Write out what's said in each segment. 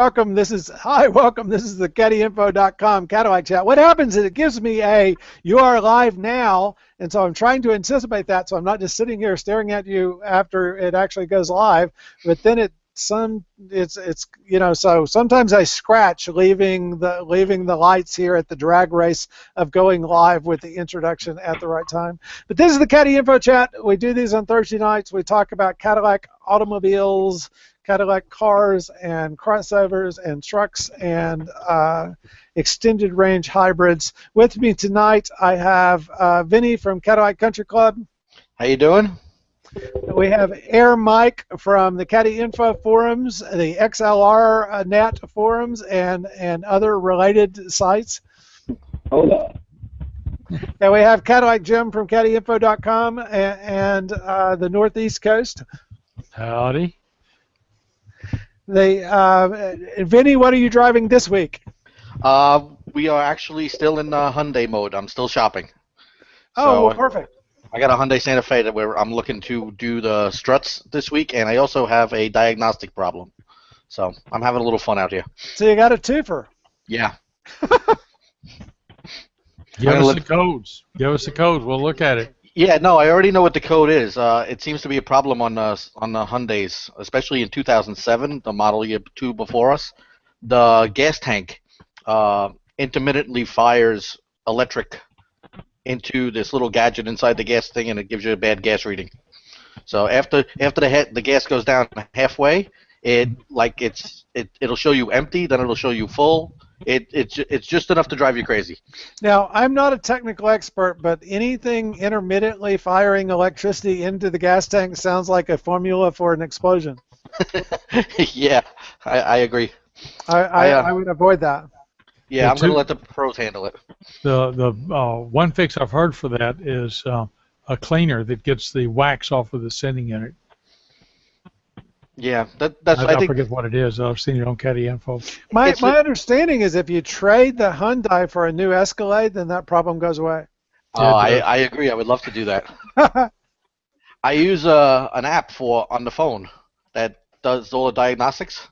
welcome. This is the CaddyInfo.com Cadillac Chat. What happens is it gives me a "you are live now," and so I'm trying to anticipate that, so I'm not just sitting here staring at you after it actually goes live. But then so sometimes I scratch leaving the lights here at the drag race of going live with the introduction at the right time. But this is the Caddy Info Chat. We do these on Thursday nights. We talk about Cadillac automobiles, Cadillac cars and crossovers and trucks and extended range hybrids. With me tonight I have Vinny from Cadillac Country Club. How you doing? We have Air Mike from the Caddy Info forums, the XLR Net forums, and other related sites. Hold on. And we have Cadillac Jim from CaddyInfo.com and the Northeast Coast. Howdy. Vinny, what are you driving this week? We are actually still in Hyundai mode. I'm still shopping. Oh, well, perfect. I got a Hyundai Santa Fe where I'm looking to do the struts this week, and I also have a diagnostic problem. So I'm having a little fun out here. So you got a twofer. Yeah. Give us the codes. Give us the codes. We'll look at it. Yeah, no, I already know what the code is. It seems to be a problem on the Hyundais, especially in 2007, the model year 2 before us. The gas tank intermittently fires electric into this little gadget inside the gas thing, and it gives you a bad gas reading. So after the gas goes down halfway, it'll show you empty, then it'll show you full. It's just enough to drive you crazy. Now, I'm not a technical expert, but anything intermittently firing electricity into the gas tank sounds like a formula for an explosion. Yeah, I agree. I would avoid that. Yeah, I'm going to let the pros handle it. The one fix I've heard for that is a cleaner that gets the wax off of the sending unit. Yeah, that's. I forget what it is. I've seen it on Caddy Info. My understanding is if you trade the Hyundai for a new Escalade, then that problem goes away. Oh, I agree. I would love to do that. I use an app on the phone that does all the diagnostics.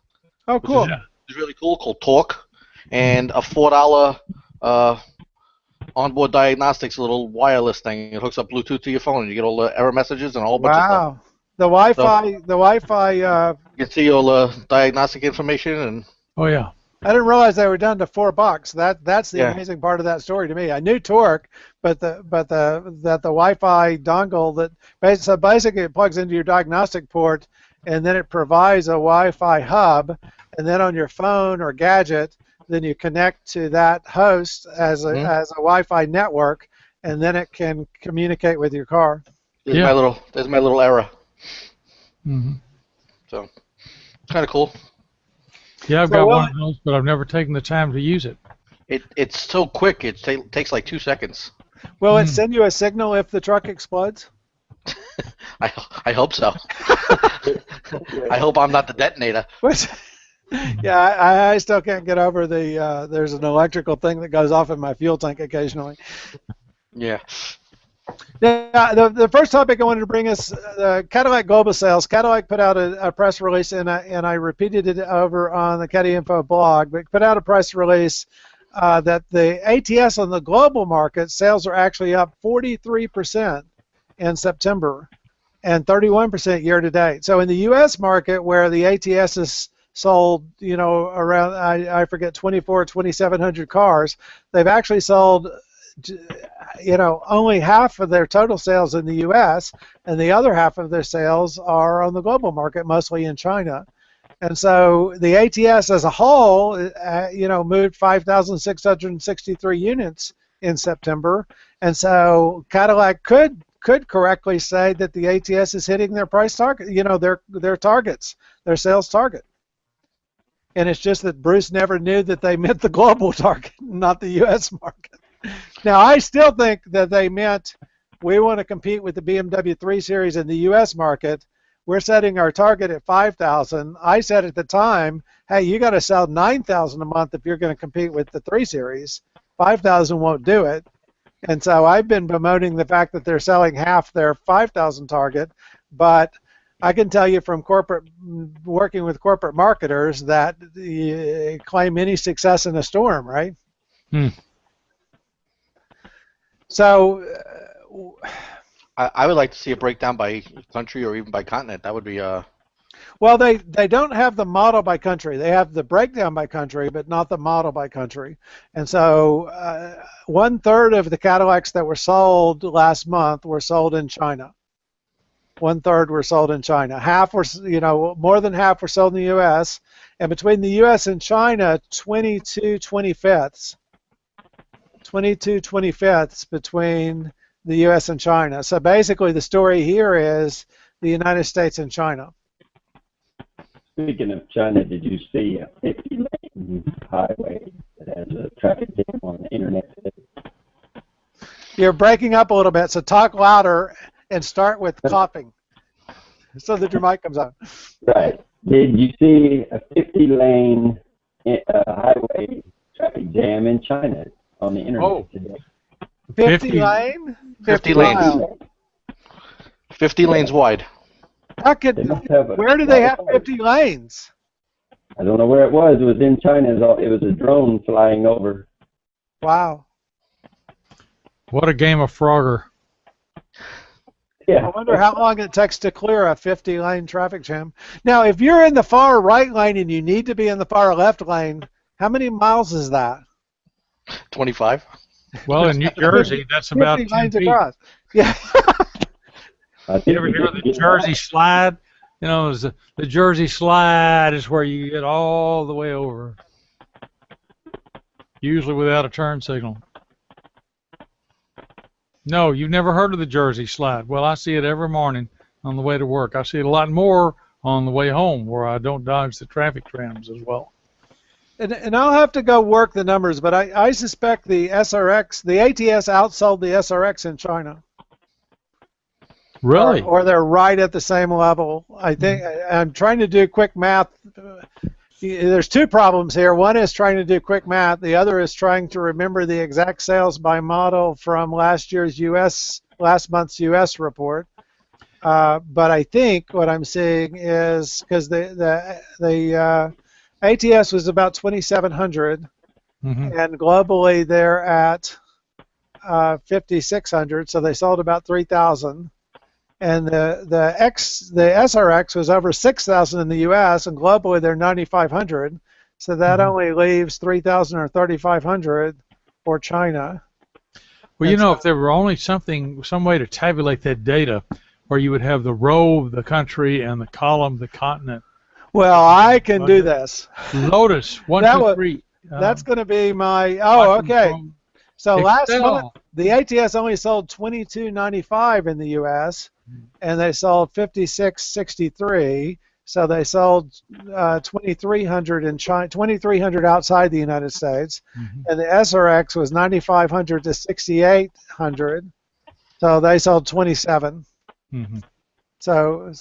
Oh, cool. It's really cool, called Talk, and a $4 onboard diagnostics little wireless thing. It hooks up Bluetooth to your phone, and you get all the error messages and a whole bunch of stuff. Wow. The Wi-Fi. You can see all the diagnostic information and. Oh yeah. I didn't realize they were down to $4. That's the amazing part of that story to me. I knew Torque, but the Wi-Fi dongle basically it plugs into your diagnostic port, and then it provides a Wi-Fi hub, and then on your phone or gadget, then you connect to that host as a Wi-Fi network, and then it can communicate with your car. There's my little error. Mm-hmm. So, kind of cool. Yeah, I've got one of those, but I've never taken the time to use it. It's so quick. It takes like 2 seconds. Will it send you a signal if the truck explodes? I hope so. I hope I'm not the detonator. Yeah, I still can't get over there's an electrical thing that goes off in my fuel tank occasionally. Yeah. Yeah, the first topic I wanted to bring is Cadillac Global Sales. Cadillac put out a press release, and I repeated it over on the Caddy Info blog, but put out a press release that the ATS on the global market sales are actually up 43% in September and 31% year to date. So in the U.S. market, where the ATS is sold, around, I forget, 2,700 cars, they've actually sold only half of their total sales in the U.S., and the other half of their sales are on the global market, mostly in China. And so the ATS as a whole, moved 5,663 units in September, and so Cadillac could correctly say that the ATS is hitting their price target, their targets, their sales target. And it's just that Bruce never knew that they meant the global target, not the U.S. market. Now, I still think that they meant we want to compete with the BMW 3 Series in the U.S. market. We're setting our target at 5,000. I said at the time, hey, you got to sell 9,000 a month if you're going to compete with the 3 Series. 5,000 won't do it. And so I've been bemoaning the fact that they're selling half their 5,000 target, but I can tell you from working with corporate marketers that you claim any success in a storm, right? Hmm. So, I would like to see a breakdown by country or even by continent. That would be well, they don't have the model by country. They have the breakdown by country, but not the model by country. And so, 1/3 of the Cadillacs that were sold last month were sold in China. 1/3 were sold in China. Half were, more than half were sold in the U.S. And between the U.S. and China, 22/25 between the U.S. and China. So basically, the story here is the United States and China. Speaking of China, did you see a 50-lane highway that has a traffic jam on the internet? You're breaking up a little bit, so talk louder and start with coughing so that your mic comes on. Right. Did you see a 50-lane highway traffic jam in China on the internet today? 50 lane? 50 lanes. Mile. 50 lanes wide. Where do they have 50 lanes? I don't know where it was. It was in China. It was a drone flying over. Wow. What a game of Frogger. Yeah. I wonder how long it takes to clear a 50-lane traffic jam. Now, if you're in the far right lane and you need to be in the far left lane, how many miles is that? 25. Well, in New Jersey, that's about 50 10 lanes feet. across. Yeah. You ever hear the Jersey slide? You know, the Jersey slide is where you get all the way over, usually without a turn signal. No, you've never heard of the Jersey slide. Well, I see it every morning on the way to work. I see it a lot more on the way home where I don't dodge the traffic trams as well. And I'll have to go work the numbers, but I suspect the SRX, the ATS outsold the SRX in China. Really? Or they're right at the same level. I think I'm trying to do quick math. There's two problems here. One is trying to do quick math. The other is trying to remember the exact sales by model from last month's U.S. report. But I think what I'm seeing is because the ATS was about 2,700, and globally they're at 5,600, so they sold about 3,000. And the SRX was over 6,000 in the U.S. and globally they're 9,500, so that only leaves 3,000 or 3,500 for China. Well, if there were only some way to tabulate that data, where you would have the row of the country and the column the continent. Well, I can do this. Lotus 1, 2, 3. That's going to be my. Oh, okay. So last month the ATS only sold 22.95 in the U.S. and they sold 56.63. So they sold 2,300 in China, 2,300 outside the United States, and the SRX was 9,500 to 6,800. So they sold 27. So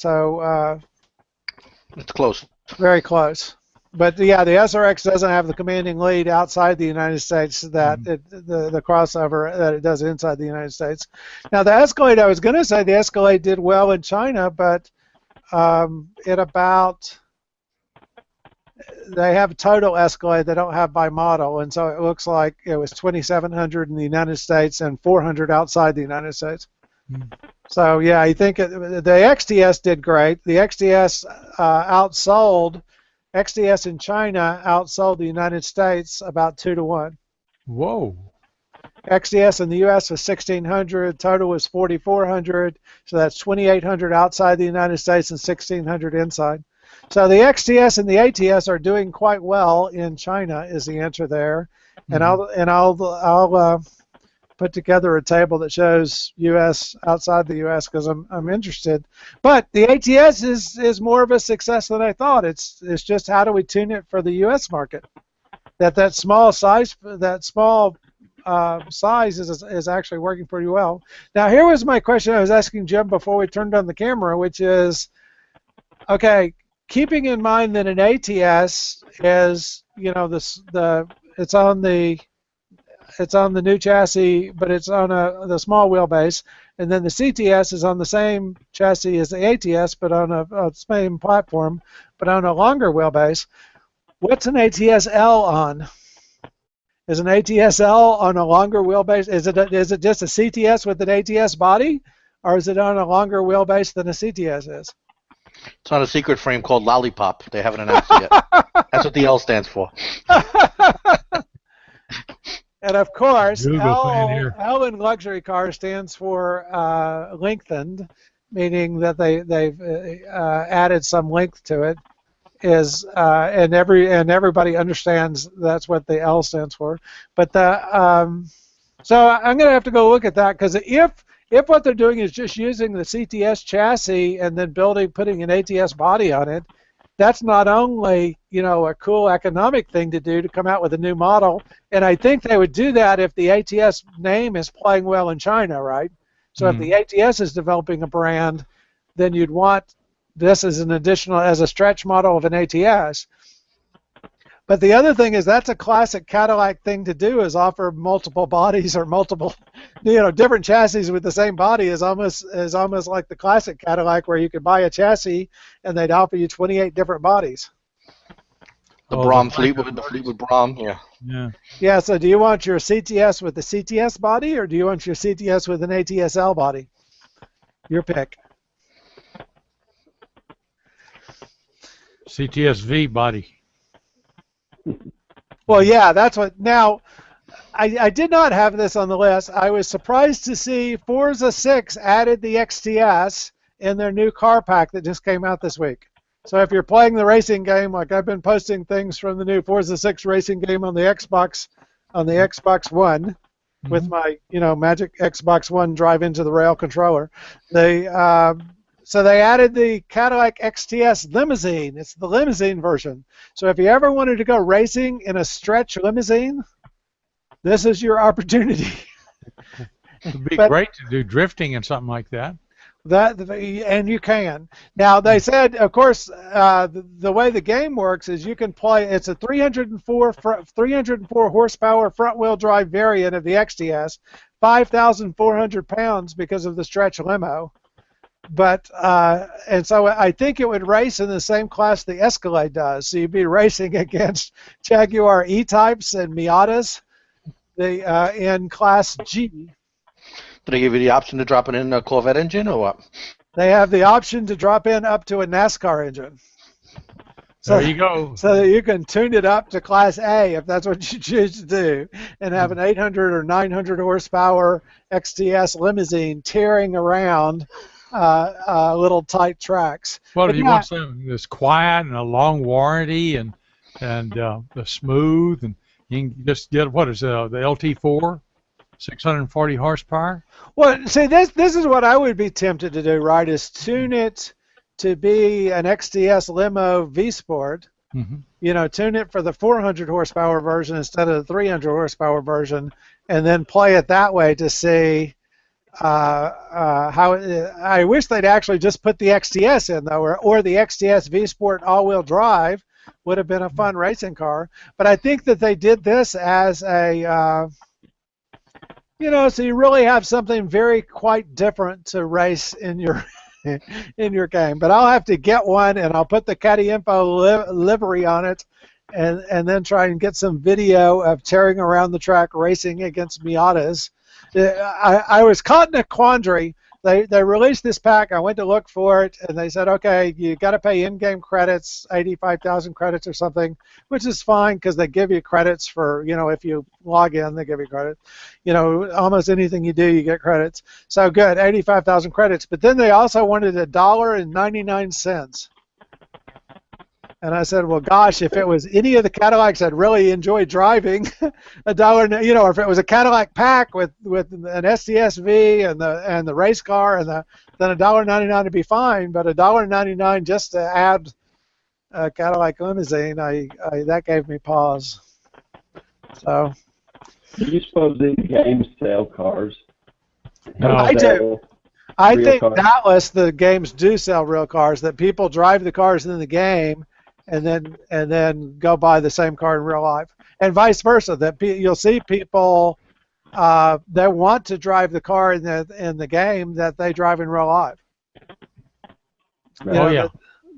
it's close. Very close. But yeah, the SRX doesn't have the commanding lead outside the United States that the crossover that it does inside the United States. Now the Escalade, I was going to say the Escalade did well in China, but they have a total Escalade they don't have by model, and so it looks like it was 2,700 in the United States and 400 outside the United States. So yeah, I think the XTS did great. The XTS XTS in China outsold the United States about 2-1. Whoa. XTS in the U.S. was 1,600. Total was 4,400. So that's 2,800 outside the United States and 1,600 inside. So the XTS and the ATS are doing quite well in China. Is the answer there? And I'll put together a table that shows U.S. outside the U.S. because I'm interested. But the ATS is more of a success than I thought. It's just how do we tune it for the U.S. market? That small size is actually working pretty well. Now here was my question I was asking Jim before we turned on the camera, which is, okay, keeping in mind that an ATS is it's on the on the new chassis, but it's on the small wheelbase, and then the CTS is on the same chassis as the ATS, but on a same platform, but on a longer wheelbase. What's an ATS-L on? Is an ATS-L on a longer wheelbase? Is it just a CTS with an ATS body, or is it on a longer wheelbase than a CTS is? It's on a secret frame called Lollipop. They haven't announced it yet. That's what the L stands for. And of course, Google L in luxury car stands for lengthened, meaning that they've added some length to it. And everybody understands that's what the L stands for. But so I'm going to have to go look at that, because if what they're doing is just using the CTS chassis and then putting an ATS body on it, that's not only, a cool economic thing to do to come out with a new model, and I think they would do that if the ATS name is playing well in China, right? So if the ATS is developing a brand, then you'd want this as a stretch model of an ATS. But the other thing is, that's a classic Cadillac thing to do, is offer multiple bodies or multiple, different chassis with the same body is almost like the classic Cadillac, where you could buy a chassis and they'd offer you 28 different bodies. The Brom Fleetwood, the Fleetwood Brom, yeah. Yeah. Yeah, so do you want your CTS with the CTS body, or do you want your CTS with an ATS-L body? Your pick. CTS-V body. Well, yeah, that's what. Now, I did not have this on the list. I was surprised to see Forza 6 added the XTS in their new car pack that just came out this week. So if you're playing the racing game, like I've been posting things from the new Forza 6 racing game on the Xbox One, with my Magic Xbox One drive into the rail controller, so they added the Cadillac XTS limousine. It's the limousine version. So if you ever wanted to go racing in a stretch limousine, this is your opportunity. It'd be great to do drifting and something like that. And you can. Now, they said, of course, the way the game works is you can play. It's a 304 horsepower front-wheel drive variant of the XTS, 5,400 pounds because of the stretch limo. But and so I think it would race in the same class the Escalade does. So you'd be racing against Jaguar E-Types and Miatas, in Class G. Do they give you the option to drop it in a Corvette engine, or what? They have the option to drop in up to a NASCAR engine. So, there you go. So that you can tune it up to Class A if that's what you choose to do, and have an 800 or 900 horsepower XTS limousine tearing around little tight tracks. Well, if you want something that's quiet and a long warranty and smooth, and you can just get, what is the LT4, 640 horsepower? Well, see, this is what I would be tempted to do, right, is tune it to be an XTS Limo V-Sport. Tune it for the 400 horsepower version instead of the 300 horsepower version, and then play it that way to see how. I wish they'd actually just put the XTS in, though, or the XTS V-Sport all-wheel drive would have been a fun racing car. But I think that they did this as a, so you really have something very quite different to race in your in your game. But I'll have to get one, and I'll put the Caddy Info livery on it, and then try and get some video of tearing around the track racing against Miatas. I was caught in a quandary. They released this pack. I went to look for it, and they said, okay, you got to pay in-game credits, 85,000 credits or something, which is fine because they give you credits for, if you log in, they give you credit. Almost anything you do, you get credits. So good, 85,000 credits. But then they also wanted $1.99. And I said, well, gosh, if it was any of the Cadillacs I'd really enjoy driving, $1, or if it was a Cadillac pack with an STSV and the race car, then $1.99 would be fine. But $1.99 just to add a Cadillac limousine, that gave me pause. So. Do you suppose these games sell cars? No, I do. I think cars? doubtless the games do sell real cars. That people drive the cars in the game, and then go buy the same car in real life, and vice versa. That you'll see people that want to drive the car in the game that they drive in real life. Right. You know, Oh yeah.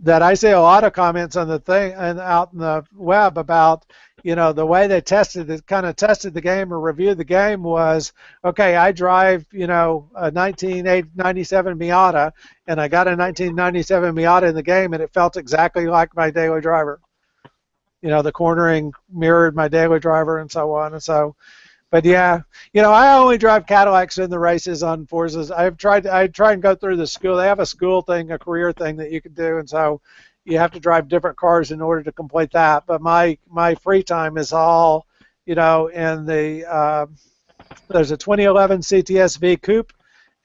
that I see a lot of comments on the thing and out in the web about, you know, the way they tested the game or reviewed the game was, okay, I drive, you know, a 1997 Miata, and I got a 1997 Miata in the game, and it felt exactly like my daily driver. You know, the cornering mirrored my daily driver and so on and so. But yeah, you know, I only drive Cadillacs in the races on Forzas. I try and go through the school. They have a school thing, a career thing that you can do, and so you have to drive different cars in order to complete that. But my free time is all, you know, in the there's a 2011 CTS-V Coupe,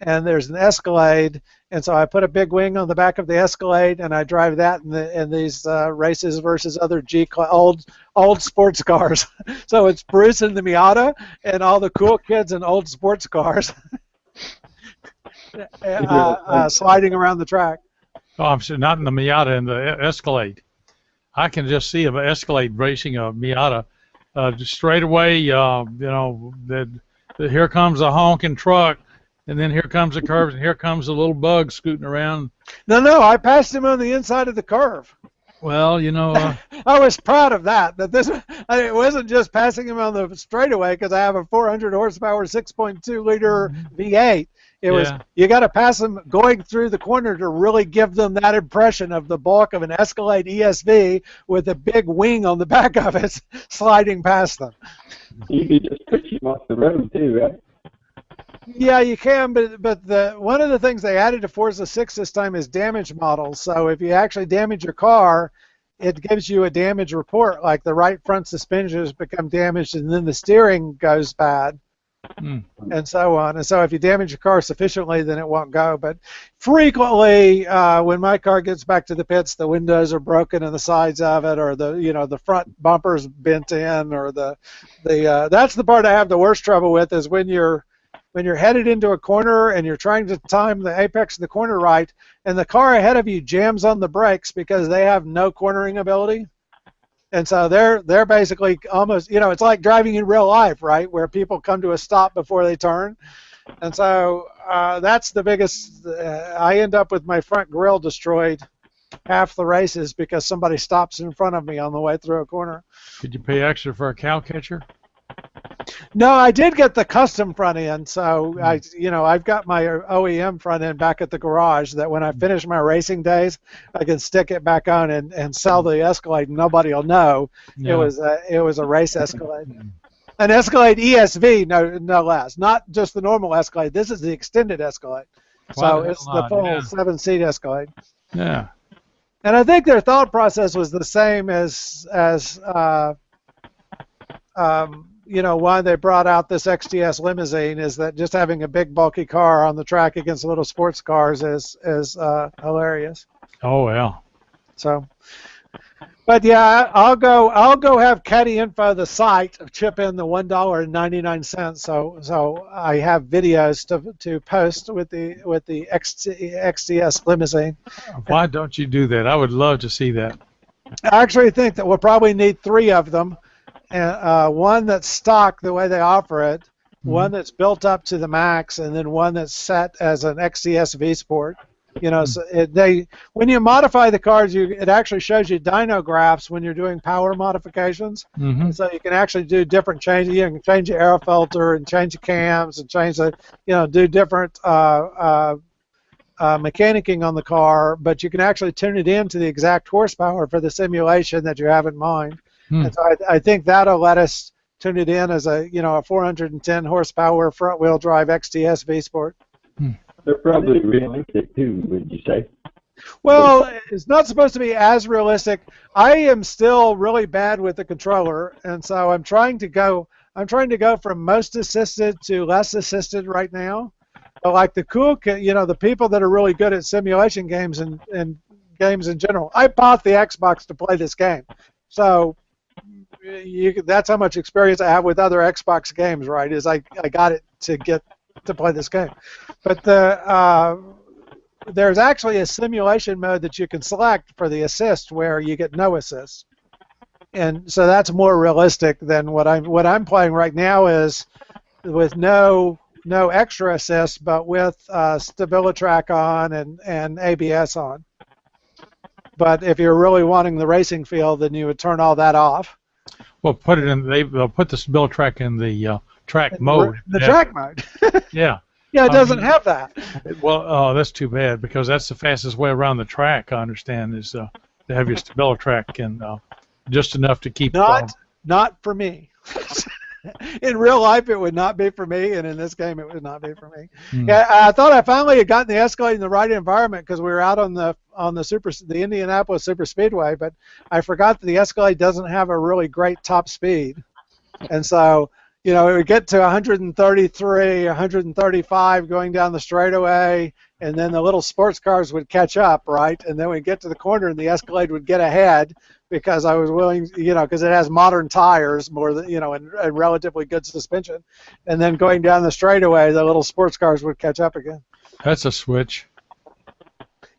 and there's an Escalade, and so I put a big wing on the back of the Escalade, and I drive that in these races versus other old sports cars. So it's Bruce and the Miata, and all the cool kids in old sports cars sliding around the track. Oh, I'm sure not in the Miata, in the Escalade. I can just see an Escalade racing a Miata just straight away. You know, here comes a honking truck. And then here comes the curves, and here comes a little bug scooting around. No, I passed him on the inside of the curve. Well, you know, I was proud of that. It wasn't just passing him on the straightaway because I have a 400 horsepower, 6.2 liter V8. It was, you got to pass them going through the corner to really give them that impression of the bulk of an Escalade ESV with a big wing on the back of it sliding past them. You could just push him off the road too, right? Yeah, you can, but one of the things they added to Forza 6 this time is damage models. So if you actually damage your car, it gives you a damage report, like the right front suspension has become damaged and then the steering goes bad, and so on. And so if you damage your car sufficiently, then it won't go. But frequently, when my car gets back to the pits, the windows are broken and the sides of it, or the front bumper's bent in, or that's the part I have the worst trouble with is when you're headed into a corner and you're trying to time the apex of the corner right, and the car ahead of you jams on the brakes because they have no cornering ability. And so they're basically almost, you know, it's like driving in real life, right, where people come to a stop before they turn. And so that's the biggest. I end up with my front grille destroyed half the races because somebody stops in front of me on the way through a corner. Did you pay extra for a cow catcher? No, I did get the custom front end, so I've got my OEM front end back at the garage that when I finish my racing days, I can stick it back on and sell the Escalade and nobody will know it was a race Escalade. An Escalade ESV, no less, not just the normal Escalade. This is the extended Escalade, so it's the full 7-seat Escalade. Yeah. And I think their thought process was the same as why they brought out this XTS limousine is that just having a big bulky car on the track against little sports cars is hilarious. Oh well. So, but yeah, I'll go have Caddy Info the site chip in the $1.99. So I have videos to post with the XTS limousine. Why don't you do that? I would love to see that. I actually think that we'll probably need 3 of them. And one that's stock the way they offer it, one that's built up to the max, and then one that's set as an XCS V Sport. You know, so when you modify the cars, it actually shows you dyno graphs when you're doing power modifications. And so you can actually do different changes. You can change the air filter and change the cams and change do different mechanicking on the car, but you can actually tune it into the exact horsepower for the simulation that you have in mind. And so I think that'll let us tune it in as a 410 horsepower front wheel drive XTS V Sport. They're probably realistic too, would you say? Well, it's not supposed to be as realistic. I am still really bad with the controller, and so I'm trying to go from most assisted to less assisted right now. But like the people that are really good at simulation games and games in general. I bought the Xbox to play this game, so that's how much experience I have with other Xbox games, right? Is I got it to get to play this game. But there's actually a simulation mode that you can select for the assist where you get no assist. And so that's more realistic than what I'm playing right now is with no extra assist, but with StabiliTrak on and ABS on. But if you're really wanting the racing feel, then you would turn all that off. Well, put it in. They'll put the StabiliTrak in the track mode. The track mode. Yeah. Yeah, it doesn't have that. Well, that's too bad because that's the fastest way around the track. I understand is to have your StabiliTrak and just enough to keep. Not for me. In real life, it would not be for me, and in this game, it would not be for me. Yeah, I thought I finally had gotten the Escalade in the right environment because we were out on the Indianapolis Super Speedway, but I forgot that the Escalade doesn't have a really great top speed, and so it would get to 133, 135 going down the straightaway, and then the little sports cars would catch up, right? And then we'd get to the corner, and the Escalade would get ahead. Because I was willing, because it has modern tires more than, and relatively good suspension. And then going down the straightaway, the little sports cars would catch up again. That's a switch.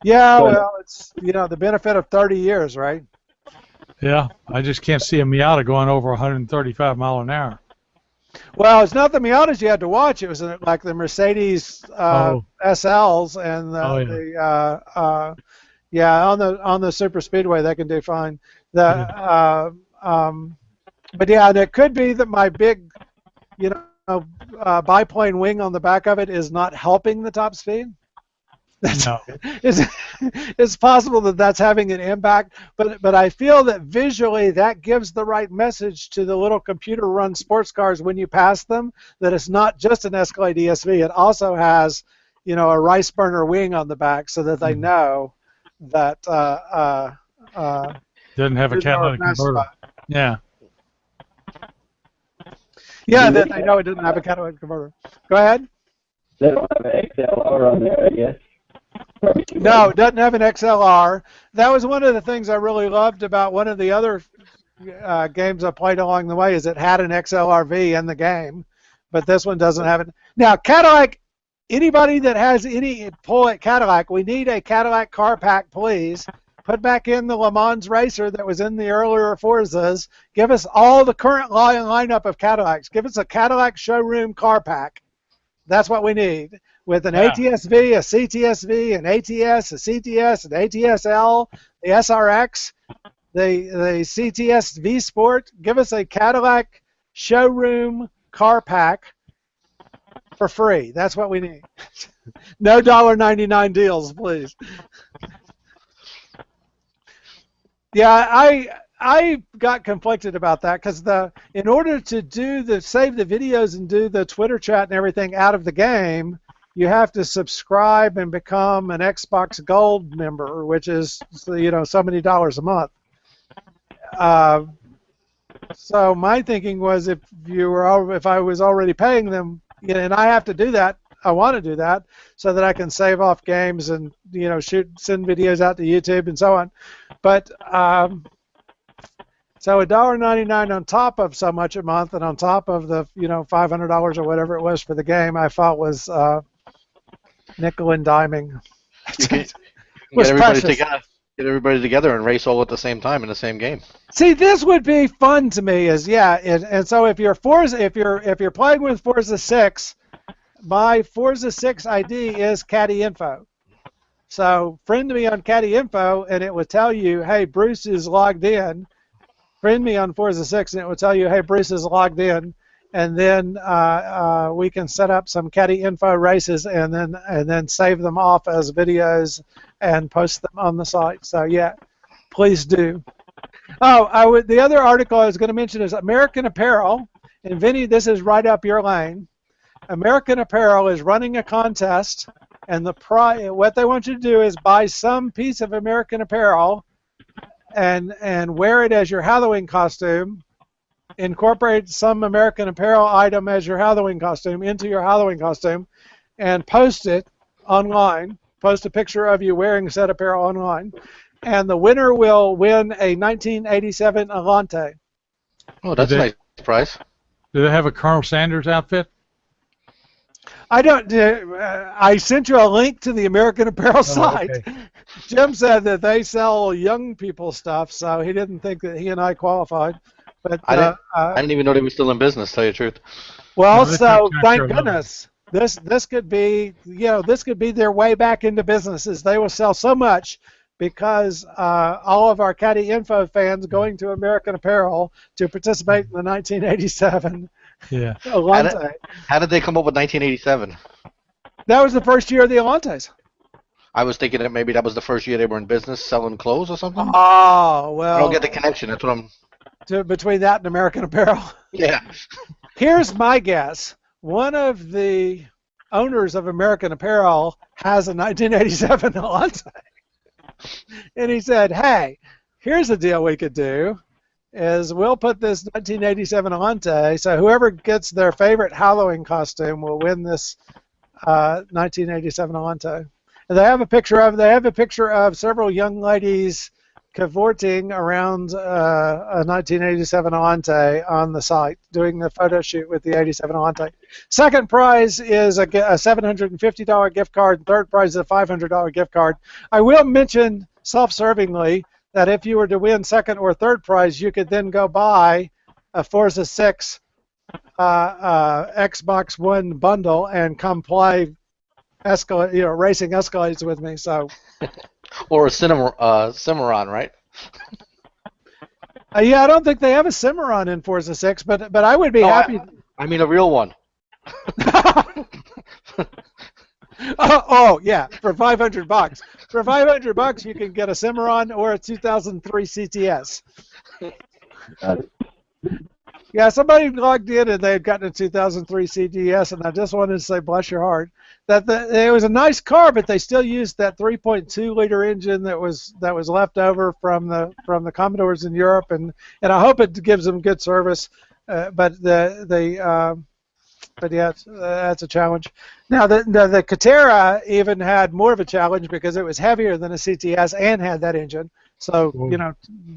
Yeah, well, it's, the benefit of 30 years, right? Yeah, I just can't see a Miata going over 135 mile an hour. Well, it's not the Miatas you had to watch. It was like the Mercedes SLs and on the super speedway they can do fine. But yeah, and it could be that my big, biplane wing on the back of it is not helping the top speed. No. It's possible that that's having an impact, but I feel that visually that gives the right message to the little computer-run sports cars when you pass them, that it's not just an Escalade ESV. It also has, a rice burner wing on the back so that they know that doesn't have a catalytic converter. Yeah. Yeah, that they know it doesn't have a catalytic converter. Go ahead. They don't have an XLR on there, I guess. No, it doesn't have an XLR. That was one of the things I really loved about one of the other games I played along the way is it had an XLR-V in the game, but this one doesn't have it. Now, Cadillac, anybody that has any pull at Cadillac, we need a Cadillac car pack, please. Put back in the Le Mans Racer that was in the earlier Forzas. Give us all the current lineup of Cadillacs. Give us a Cadillac showroom car pack. That's what we need. With an ATS-V, a CTS-V, an ATS, a CTS, an ATS-L, the SRX, the CTS V Sport. Give us a Cadillac showroom car pack for free. That's what we need. No $1.99 deals, please. Yeah, I got conflicted about that because in order to save the videos and do the Twitter chat and everything out of the game, you have to subscribe and become an Xbox Gold member, which is so many dollars a month. So my thinking was if I was already paying them, and I have to do that. I want to do that so that I can save off games and send videos out to YouTube and so on. But so $1.99 on top of so much a month and on top of the $500 or whatever it was for the game, I felt was nickel and diming. Get everybody together and race all at the same time in the same game. See, this would be fun to me. And so if you're playing with Forza 6. My Forza 6 ID is Caddy Info. So friend me on Caddy Info, and it will tell you, hey, Bruce is logged in. Friend me on Forza 6, and it will tell you, hey, Bruce is logged in. And then we can set up some Caddy Info races, and then save them off as videos and post them on the site. So yeah, please do. Oh, the other article I was going to mention is American Apparel, and Vinny, this is right up your lane. American Apparel is running a contest, and what they want you to do is buy some piece of American Apparel and wear it as your Halloween costume, incorporate some American Apparel item as your Halloween costume into your Halloween costume, and post it online. Post a picture of you wearing said apparel online, and the winner will win a 1987 Alante. Oh, that's a nice prize. Do they have a Colonel Sanders outfit? I don't. I sent you a link to the American Apparel site. Okay. Jim said that they sell young people stuff, so he didn't think that he and I qualified. But I didn't even know they were still in business. Tell you the truth. Well, No, this is so chapter thank 11. goodness this could be this could be their way back into businesses. They will sell so much because all of our Caddy Info fans going to American Apparel to participate in the 1987 Yeah. Alante. How did they come up with 1987? That was the first year of the Alantes. I was thinking that maybe that was the first year they were in business selling clothes or something. Oh I don't well, get the connection. That's what I'm. between that and American Apparel. Yeah. Here's my guess. One of the owners of American Apparel has a 1987 Alante. And he said, hey, here's a deal we could do is we'll put this 1987 Alante, so whoever gets their favorite Halloween costume will win this 1987 Alante. And they have a picture of several young ladies cavorting around a 1987 Alante on the site, doing the photo shoot with the 87 Alante. Second prize is a $750 gift card. And third prize is a $500 gift card. I will mention self-servingly that if you were to win second or third prize, you could then go buy a Forza 6 Xbox One bundle and come play racing Escalades with me. So. Or a Cimarron, right? Yeah, I don't think they have a Cimarron in Forza 6, but I would be happy. I mean a real one. Oh yeah, for $500. For $500, you can get a Cimarron or a 2003 CTS. Yeah, somebody logged in and they had gotten a 2003 CTS, and I just wanted to say, bless your heart, that it was a nice car, but they still used that 3.2 liter engine that was left over from the Commodores in Europe, and I hope it gives them good service. But yeah, that's a challenge. Now the Catera even had more of a challenge because it was heavier than a CTS and had that engine. So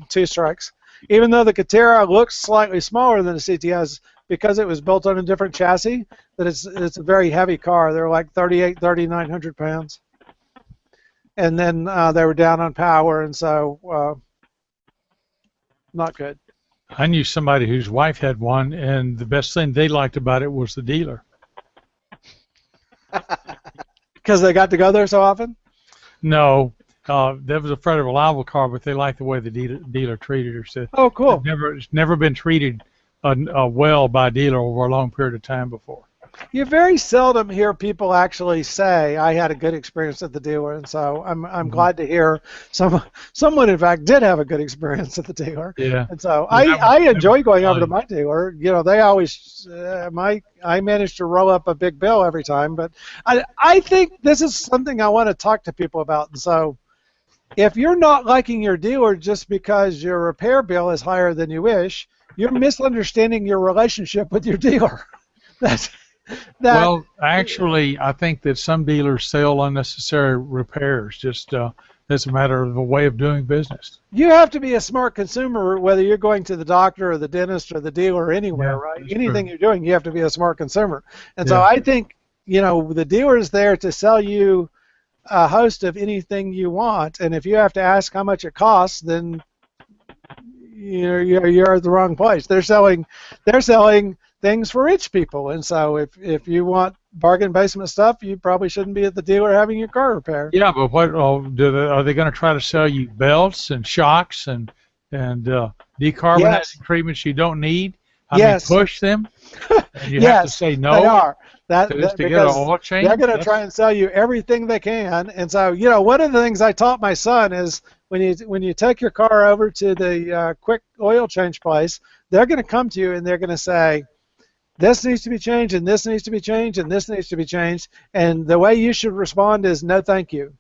two strikes. Even though the Catera looks slightly smaller than the CTS, because it was built on a different chassis, that it's a very heavy car. They're like 3,900 pounds. And then they were down on power, and so not good. I knew somebody whose wife had one, and the best thing they liked about it was the dealer. Because they got to go there so often? No. They was afraid of a rival car, but they liked the way the dealer treated her. So oh, cool. It's never been treated well by a dealer over a long period of time before. You very seldom hear people actually say, I had a good experience at the dealer, and so I'm glad to hear someone, in fact, did have a good experience at the dealer. Yeah. And so I enjoy going over to my dealer. They always, I manage to roll up a big bill every time, but I think this is something I want to talk to people about. And so if you're not liking your dealer just because your repair bill is higher than you wish, you're misunderstanding your relationship with your dealer. Well, actually, I think that some dealers sell unnecessary repairs. Just it's a matter of a way of doing business. You have to be a smart consumer, whether you're going to the doctor or the dentist or the dealer or anywhere, right? Anything you're doing, you have to be a smart consumer. And so I think, the dealer is there to sell you a host of anything you want, and if you have to ask how much it costs, then you're at the wrong place. They're selling things for rich people, and so if you want bargain basement stuff, you probably shouldn't be at the dealer having your car repaired. Yeah, but what are they going to try to sell you belts and shocks and decarbonizing treatments you don't need? I mean, push them. And you have to say no. They are. To get an oil change. They're going to try and sell you everything they can, and so one of the things I taught my son is when you take your car over to the quick oil change place, they're going to come to you and they're going to say, this needs to be changed, and this needs to be changed, and this needs to be changed, and the way you should respond is no thank you.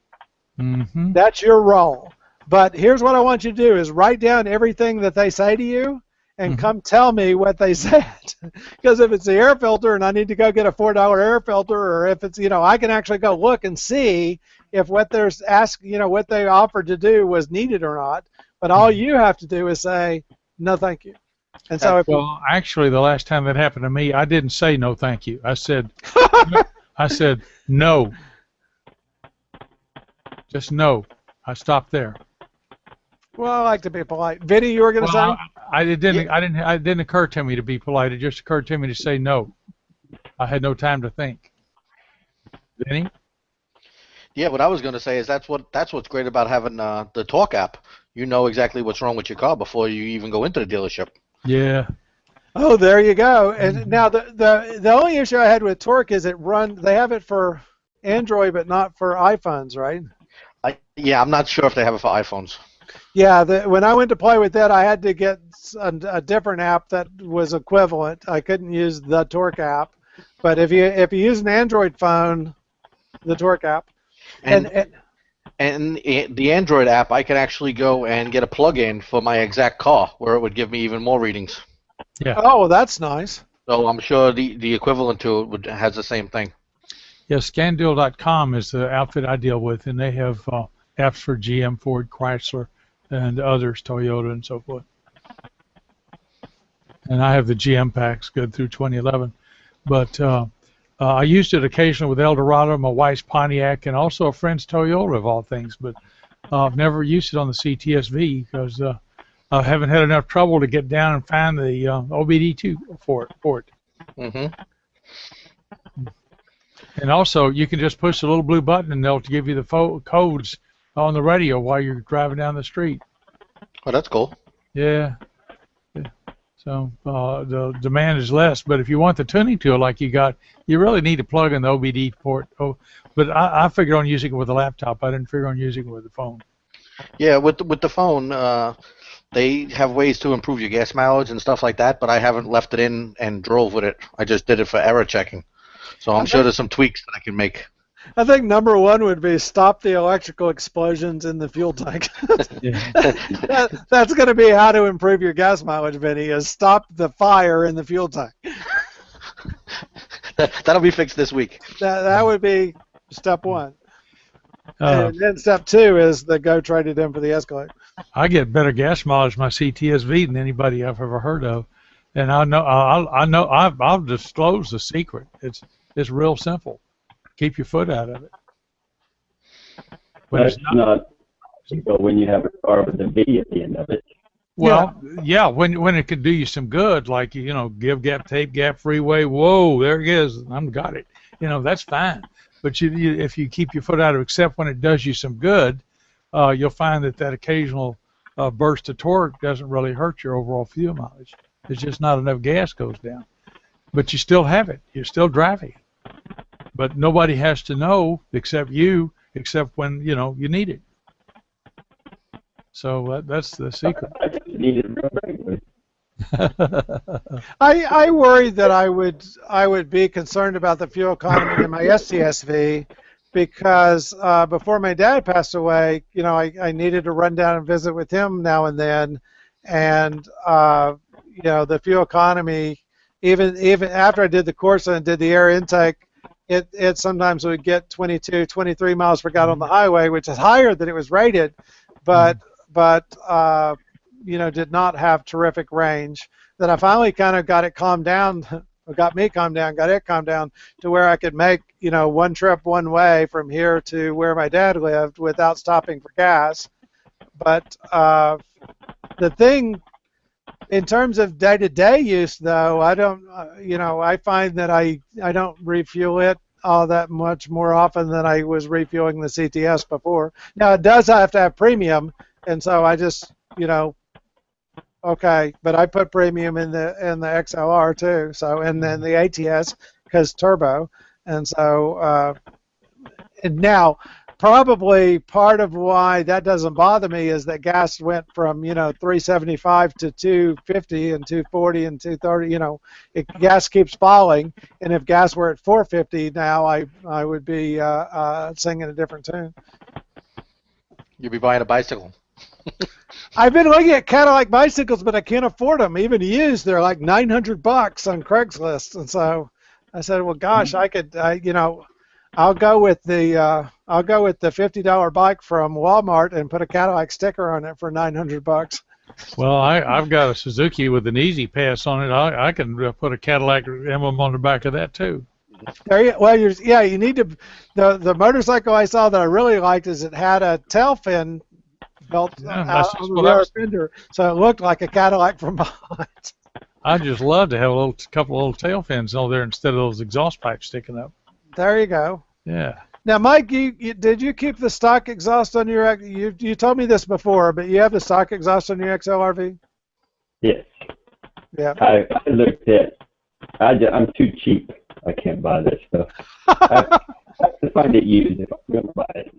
Mm-hmm. That's your role. But here's what I want you to do is write down everything that they say to you and come tell me what they said. Because if it's the air filter and I need to go get a $4 air filter, or if it's, I can actually go look and see if what they're asking, what they offered to do was needed or not. But all you have to do is say, no thank you. And so actually, the last time that happened to me, I didn't say no thank you. I said no. Just no. I stopped there. Well, I like to be polite. Vinny, you were going to say? It didn't occur to me to be polite. It just occurred to me to say no. I had no time to think. Vinny? Yeah, what I was going to say is that's what's great about having the Talk app. You know exactly what's wrong with your car before you even go into the dealership. Yeah. Oh, there you go. And now the only issue I had with Torque is they have it for Android but not for iPhones, right? Yeah, I'm not sure if they have it for iPhones. Yeah, when I went to play with it, I had to get a different app that was equivalent. I couldn't use the Torque app, but if you use an Android phone, the Torque app, and the Android app, I can actually go and get a plug-in for my exact car, where it would give me even more readings. Yeah. Oh, well, that's nice. So I'm sure the equivalent to it has the same thing. Yeah, Scandeal.com is the outfit I deal with, and they have apps for GM, Ford, Chrysler, and others, Toyota, and so forth. And I have the GM packs good through 2011. But I used it occasionally with Eldorado, my wife's Pontiac, and also a friend's Toyota, of all things. But I've never used it on the CTSV because I haven't had enough trouble to get down and find the OBD2 for it. Mm-hmm. And also, you can just push the little blue button, and they'll give you the codes on the radio while you're driving down the street. Oh, that's cool. Yeah. So the demand is less, but if you want the tuning tool like you got, you really need to plug in the OBD port. Oh, but I figured on using it with a laptop. I didn't figure on using it with the phone. Yeah, with the phone, they have ways to improve your gas mileage and stuff like that, but I haven't left it in and drove with it. I just did it for error checking. So I'm sure there's some tweaks that I can make. I think number one would be stop the electrical explosions in the fuel tank. That's going to be how to improve your gas mileage, Vinny, is stop the fire in the fuel tank. That'll be fixed this week. That would be step one. And then step two is the go trade it in for the Escalade. I get better gas mileage my CTSV than anybody I've ever heard of, and I'll disclose the secret. It's real simple. Keep your foot out of it. But it's not when you have a car with a V at the end of it. Well, yeah, when it could do you some good, like, give gap, tape gap, freeway, whoa, there it is, I've got it. That's fine. But if you keep your foot out of it, except when it does you some good, you'll find that occasional burst of torque doesn't really hurt your overall fuel mileage. It's just not enough gas goes down. But you still have it. You're still driving. But nobody has to know except when, you need it. So that's the secret. I just need it real regularly. I worried that I would be concerned about the fuel economy in my STSV because before my dad passed away, I needed to run down and visit with him now and then, and the fuel economy, even after I did the course and did the air intake, it sometimes would get 22, 23 miles per gallon on the highway, which is higher than it was rated, but did not have terrific range. Then I finally kind of got it calmed down, got it calmed down to where I could make, one trip one way from here to where my dad lived without stopping for gas. But the thing, in terms of day-to-day use, though, I don't, I find that I don't refuel it all that much more often than I was refueling the CTS before. Now, it does have to have premium, and so I just, okay, but I put premium in the XLR too, so, and then the ATS because turbo, and so, and now, probably part of why that doesn't bother me is that gas went from 375 to 250 and 240 and 230. Gas keeps falling, and if gas were at 450 now, I would be singing a different tune. You'd be buying a bicycle. I've been looking at Cadillac bicycles, but I can't afford them. Even used, they're like $900 on Craigslist, and so I said, well, gosh, I'll go with the $50 bike from Walmart and put a Cadillac sticker on it for $900. Well, I've got a Suzuki with an Easy Pass on it. I can put a Cadillac emblem on the back of that too. You need to. The motorcycle I saw that I really liked is it had a tail fin built out on the rear fender, so it looked like a Cadillac from behind. I just love to have a couple of little tail fins on there instead of those exhaust pipes sticking up. There you go. Yeah. Now, Mike, did you keep the stock exhaust on your? You told me this before, but you have the stock exhaust on your XLRV? Yes. Yeah. I looked at. I'm too cheap. I can't buy this stuff. I have to find it used if I'm gonna buy it.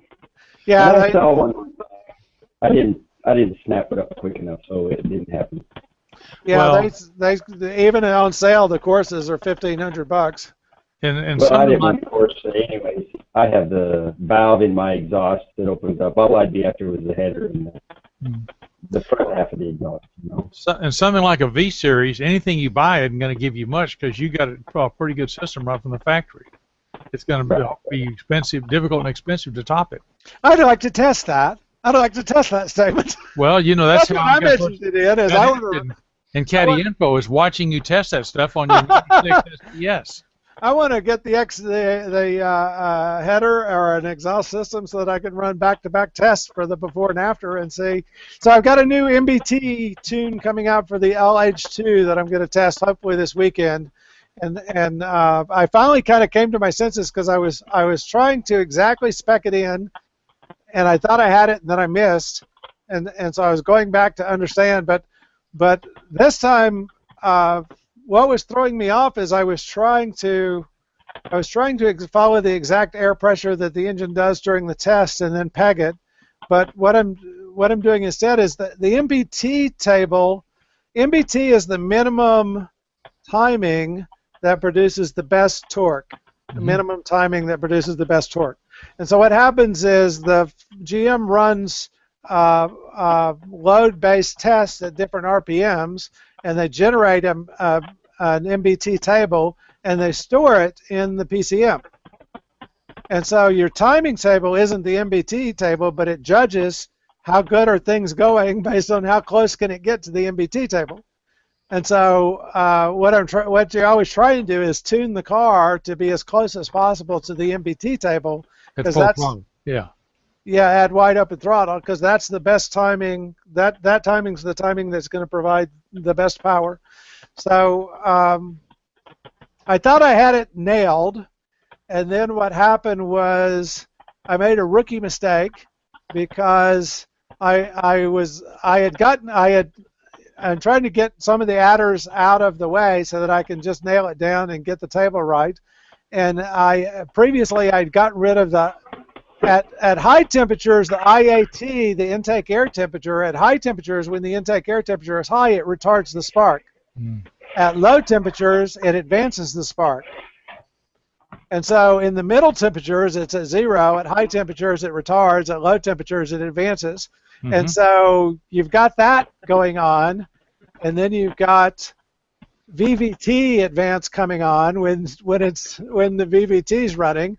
Yeah. And I saw one. I didn't snap it up quick enough, so it didn't happen. Yeah, well, they even on sale the courses are $1,500. And Well, I something didn't like want the course, anyways. I have the valve in my exhaust that opens up. All I'd be after was the header and the front half of the exhaust. You know? and something like a V series, anything you buy isn't going to give you much because you got a pretty good system right from the factory. It's going to be expensive, difficult, and expensive to top it. I'd like to test that. I'd like to test that statement. Well, you know that's what how I'm interested in. Is I want to. And Caddy Info is watching you test that stuff on your 96 STS. I want to get the header or an exhaust system so that I can run back-to-back tests for the before and after and see. So I've got a new MBT tune coming out for the LH2 that I'm going to test hopefully this weekend. And I finally kind of came to my senses because I was trying to exactly spec it in, and I thought I had it, and then I missed, and so I was going back to understand. But this time. What was throwing me off is I was trying to follow the exact air pressure that the engine does during the test and then peg it. But what I'm doing instead is the MBT table. MBT is the minimum timing that produces the best torque. The minimum timing that produces the best torque. And so what happens is the GM runs load-based tests at different RPMs, and they generate an MBT table, and they store it in the PCM. And so your timing table isn't the MBT table, but it judges how good are things going based on how close can it get to the MBT table. And so what you're always trying to do is tune the car to be as close as possible to the MBT table, because that's add wide open throttle, because that's the best timing. That timing's the timing that's going to provide the best power. So I thought I had it nailed, and then what happened was I made a rookie mistake because I'm trying to get some of the adders out of the way so that I can just nail it down and get the table right. And previously I'd gotten rid of at high temperatures, the IAT, the intake air temperature, at high temperatures, when the intake air temperature is high, it retards the spark. At low temperatures, it advances the spark. And so in the middle temperatures, it's at 0. At high temperatures, it retards. At low temperatures, it advances. And so you've got that going on. And then you've got VVT advance coming on when the VVT is running.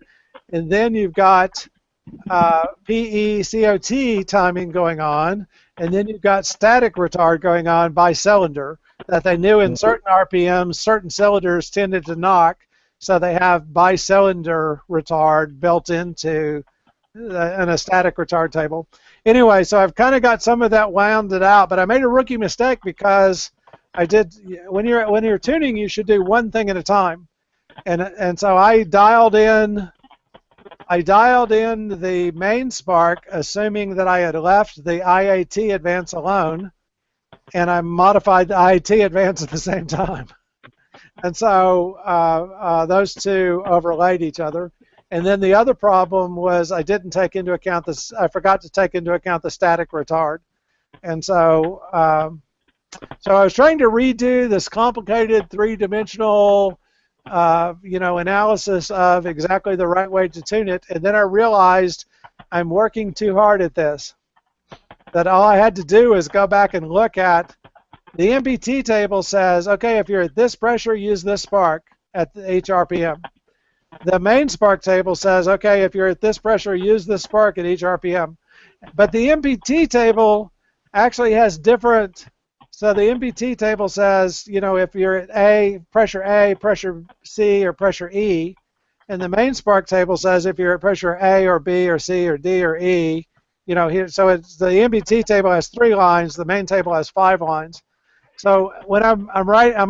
And then you've got PE-COT timing going on, and then you've got static retard going on by cylinder that they knew in certain RPMs, certain cylinders tended to knock, so they have bi-cylinder retard built into in a static retard table. Anyway, so I've kind of got some of that wounded out, but I made a rookie mistake because when you're tuning, you should do one thing at a time, and so I dialed in the main spark, assuming that I had left the IAT advance alone, and I modified the IAT advance at the same time. And so those two overlaid each other. And then the other problem was I forgot to take into account the static retard. And so so I was trying to redo this complicated three-dimensional analysis of exactly the right way to tune it, and then I realized I'm working too hard at this. That all I had to do is go back and look at the MBT table says, okay, if you're at this pressure, use this spark at each RPM. The main spark table says, okay, if you're at this pressure, use this spark at each RPM. But the MBT table actually has different. So the MBT table says, if you're at pressure C, or pressure E, and the main spark table says if you're at pressure A or B or C or D or E, so the MBT table has 3 lines, the main table has 5 lines. So when I'm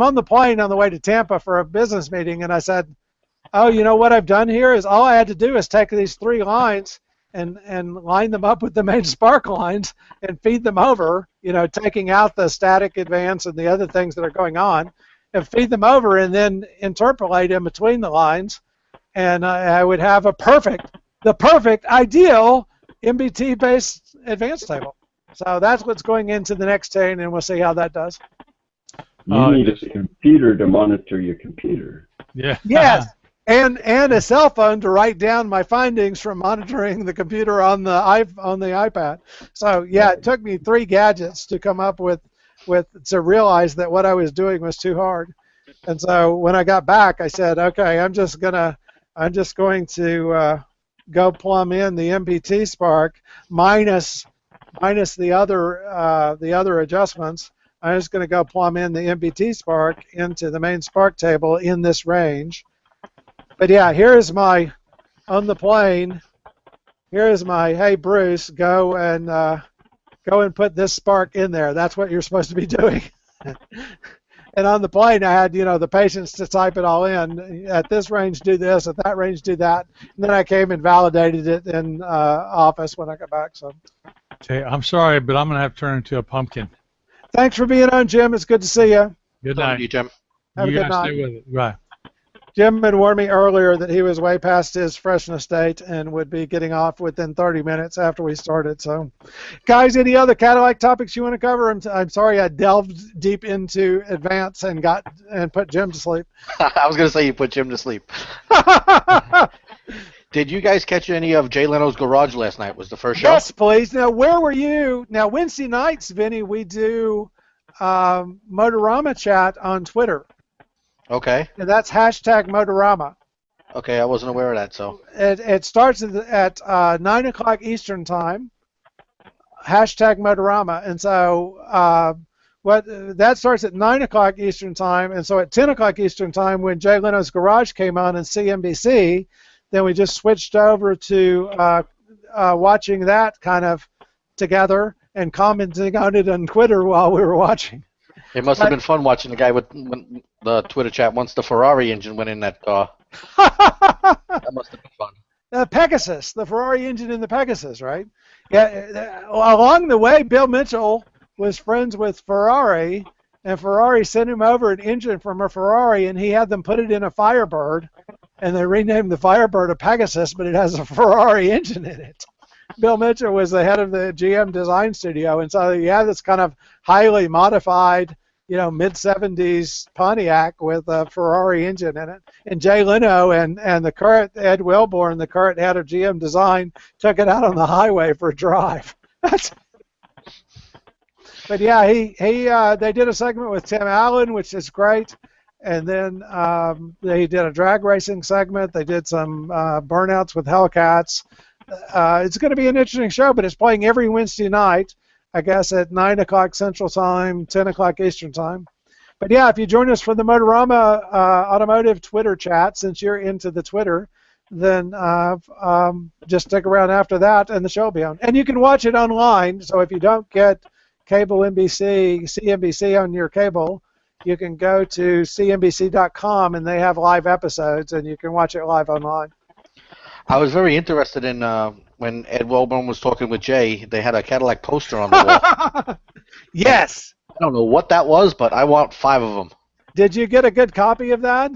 on the plane on the way to Tampa for a business meeting, and I said, "Oh, you know what I've done here is all I had to do is take these 3 lines and line them up with the main spark lines and feed them over, taking out the static advance and the other things that are going on, and feed them over, and then interpolate in between the lines, and I would have the perfect, ideal MBT-based advance table." So that's what's going into the next chain, and we'll see how that does. You need a computer to monitor your computer. Yeah. Yes, and a cell phone to write down my findings from monitoring the computer on the iPad. So yeah, it took me 3 gadgets to come up with to realize that what I was doing was too hard. And so when I got back, I said, okay, I'm just going to go plumb in the MPT Spark minus the other adjustments. I'm just going to go plumb in the MPT Spark into the main Spark table in this range. But yeah, here's my, on the plane, here's my, hey Bruce, go and put this Spark in there. That's what you're supposed to be doing. And on the plane, I had, the patience to type it all in. At this range, do this. At that range, do that. And then I came and validated it in office when I got back. So. Okay, I'm sorry, but I'm going to have to turn into a pumpkin. Thanks for being on, Jim. It's good to see you. Good Talking night. to you, Jim. Have a You good guys night. stay with it. Right. Jim had warned me earlier that he was way past his freshness date and would be getting off within 30 minutes after we started. So, guys, any other Cadillac topics you want to cover? I'm sorry I delved deep into advance and put Jim to sleep. I was going to say you put Jim to sleep. Did you guys catch any of Jay Leno's Garage last night? Was the first show? Yes, please. Now, where were you? Now, Wednesday nights, Vinny, we do Motorama Chat on Twitter. Okay. And that's hashtag Motorama. Okay, I wasn't aware of that, so. It starts at 9 o'clock Eastern time, hashtag Motorama. And so that starts at 9 o'clock Eastern time. And so at 10 o'clock Eastern time, when Jay Leno's Garage came on in CNBC, then we just switched over to watching that kind of together and commenting on it on Twitter while we were watching. It must have been fun watching the guy with the Twitter chat once the Ferrari engine went in that car. That must have been fun. The Pegasus, the Ferrari engine in the Pegasus, right? Yeah. Along the way, Bill Mitchell was friends with Ferrari, and Ferrari sent him over an engine from a Ferrari, and he had them put it in a Firebird, and they renamed the Firebird a Pegasus, but it has a Ferrari engine in it. Bill Mitchell was the head of the GM design studio, and so you have this kind of highly modified, mid-70s Pontiac with a Ferrari engine in it. And Jay Leno and the current Ed Wilborn, the current head of GM design, took it out on the highway for a drive. But yeah, they did a segment with Tim Allen, which is great. And then they did a drag racing segment. They did some burnouts with Hellcats. It's going to be an interesting show, but it's playing every Wednesday night, I guess, at 9 o'clock Central Time, 10 o'clock Eastern Time. But yeah, if you join us for the Motorama Automotive Twitter chat, since you're into the Twitter, then just stick around after that, and the show will be on. And you can watch it online, so if you don't get cable CNBC on your cable, you can go to cnbc.com, and they have live episodes, and you can watch it live online. I was very interested in when Ed Wilborn was talking with Jay. They had a Cadillac poster on the wall. Yes. I don't know what that was, but I want 5 of them. Did you get a good copy of that?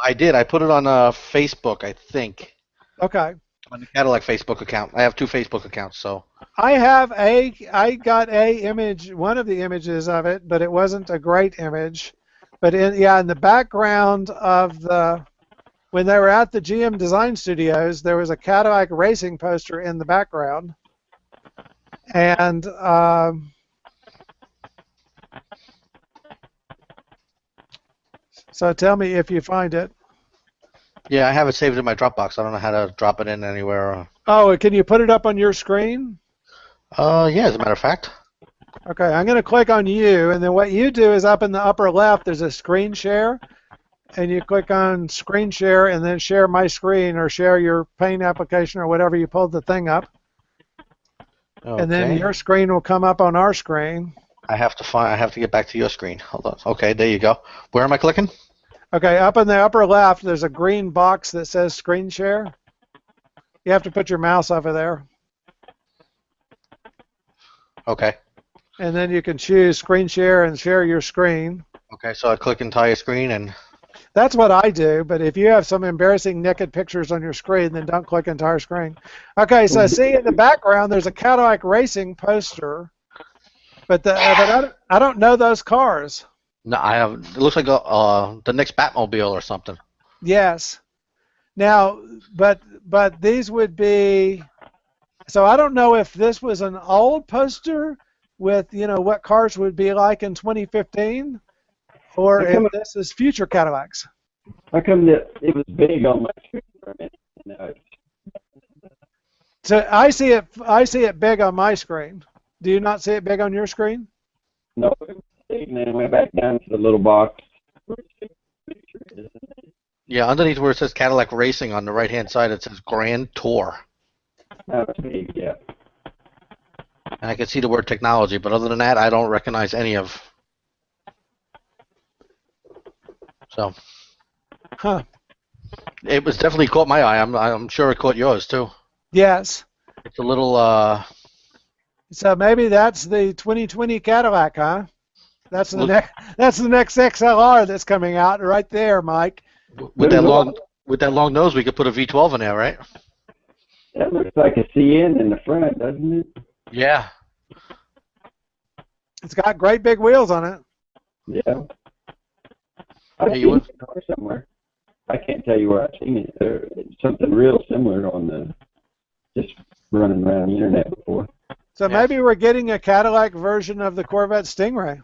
I did. I put it on Facebook, I think. Okay. On the Cadillac Facebook account. I have 2 Facebook accounts, so. I got a image, one of the images of it, but it wasn't a great image. But in the background of when they were at the GM Design Studios, there was a Cadillac racing poster in the background. And so tell me if you find it. Yeah, I have it saved in my Dropbox. I don't know how to drop it in anywhere. Oh, can you put it up on your screen? Yeah, as a matter of fact. Okay, I'm going to click on you, and then what you do is up in the upper left, there's a screen share. And you click on screen share and then share my screen or share your Paint application or whatever you pulled the thing up. Okay. And then your screen will come up on our screen. I have to find. I have to get back to your screen. Hold on. Okay, there you go. Where am I clicking? Okay, up in the upper left, there's a green box that says Screen Share. You have to put your mouse over there. Okay. And then you can choose Screen Share and share your screen. Okay, so I click entire screen and. That's what I do, but if you have some embarrassing naked pictures on your screen, then don't click entire screen. Okay, so see in the background, there's a Cadillac Racing poster, but I don't know those cars. No, I have. It looks like the next Batmobile or something. Yes. Now, but these would be. So I don't know if this was an old poster with what cars would be like in 2015, or if this is future Cadillacs. How come that it was big on my screen for a minute? No. So I see it big on my screen. Do you not see it big on your screen? No, it was big, and then went back down to the little box. Yeah, underneath where it says Cadillac Racing on the right-hand side, it says Grand Tour. That's big, yeah. And I can see the word technology, but other than that, I don't recognize any of. So. Huh. It was definitely caught my eye. I'm sure it caught yours too. Yes. It's a little. So maybe that's the 2020 Cadillac, huh? That's the next XLR that's coming out right there, Mike. With that long nose, we could put a V12 in there, right? That looks like a CN in the front, doesn't it? Yeah. It's got great big wheels on it. Yeah. I've seen the car somewhere. I can't tell you where I've seen it. It's something real similar on just running around the internet before. So maybe we're getting a Cadillac version of the Corvette Stingray.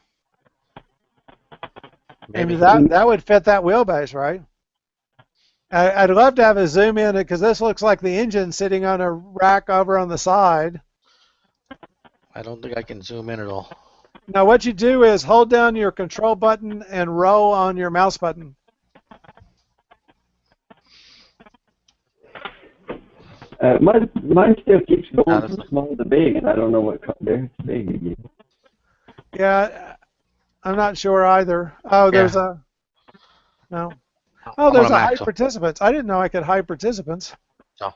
Maybe that would fit that wheelbase, right? I'd love to have a zoom in because this looks like the engine sitting on a rack over on the side. I don't think I can zoom in at all. Now what you do is hold down your control button and roll on your mouse button. Mine still keeps going from small to big, and I don't know what there's big again. Yeah, I'm not sure either. Oh, there's no. Oh, there's a hide participants. I didn't know I could hide participants. No.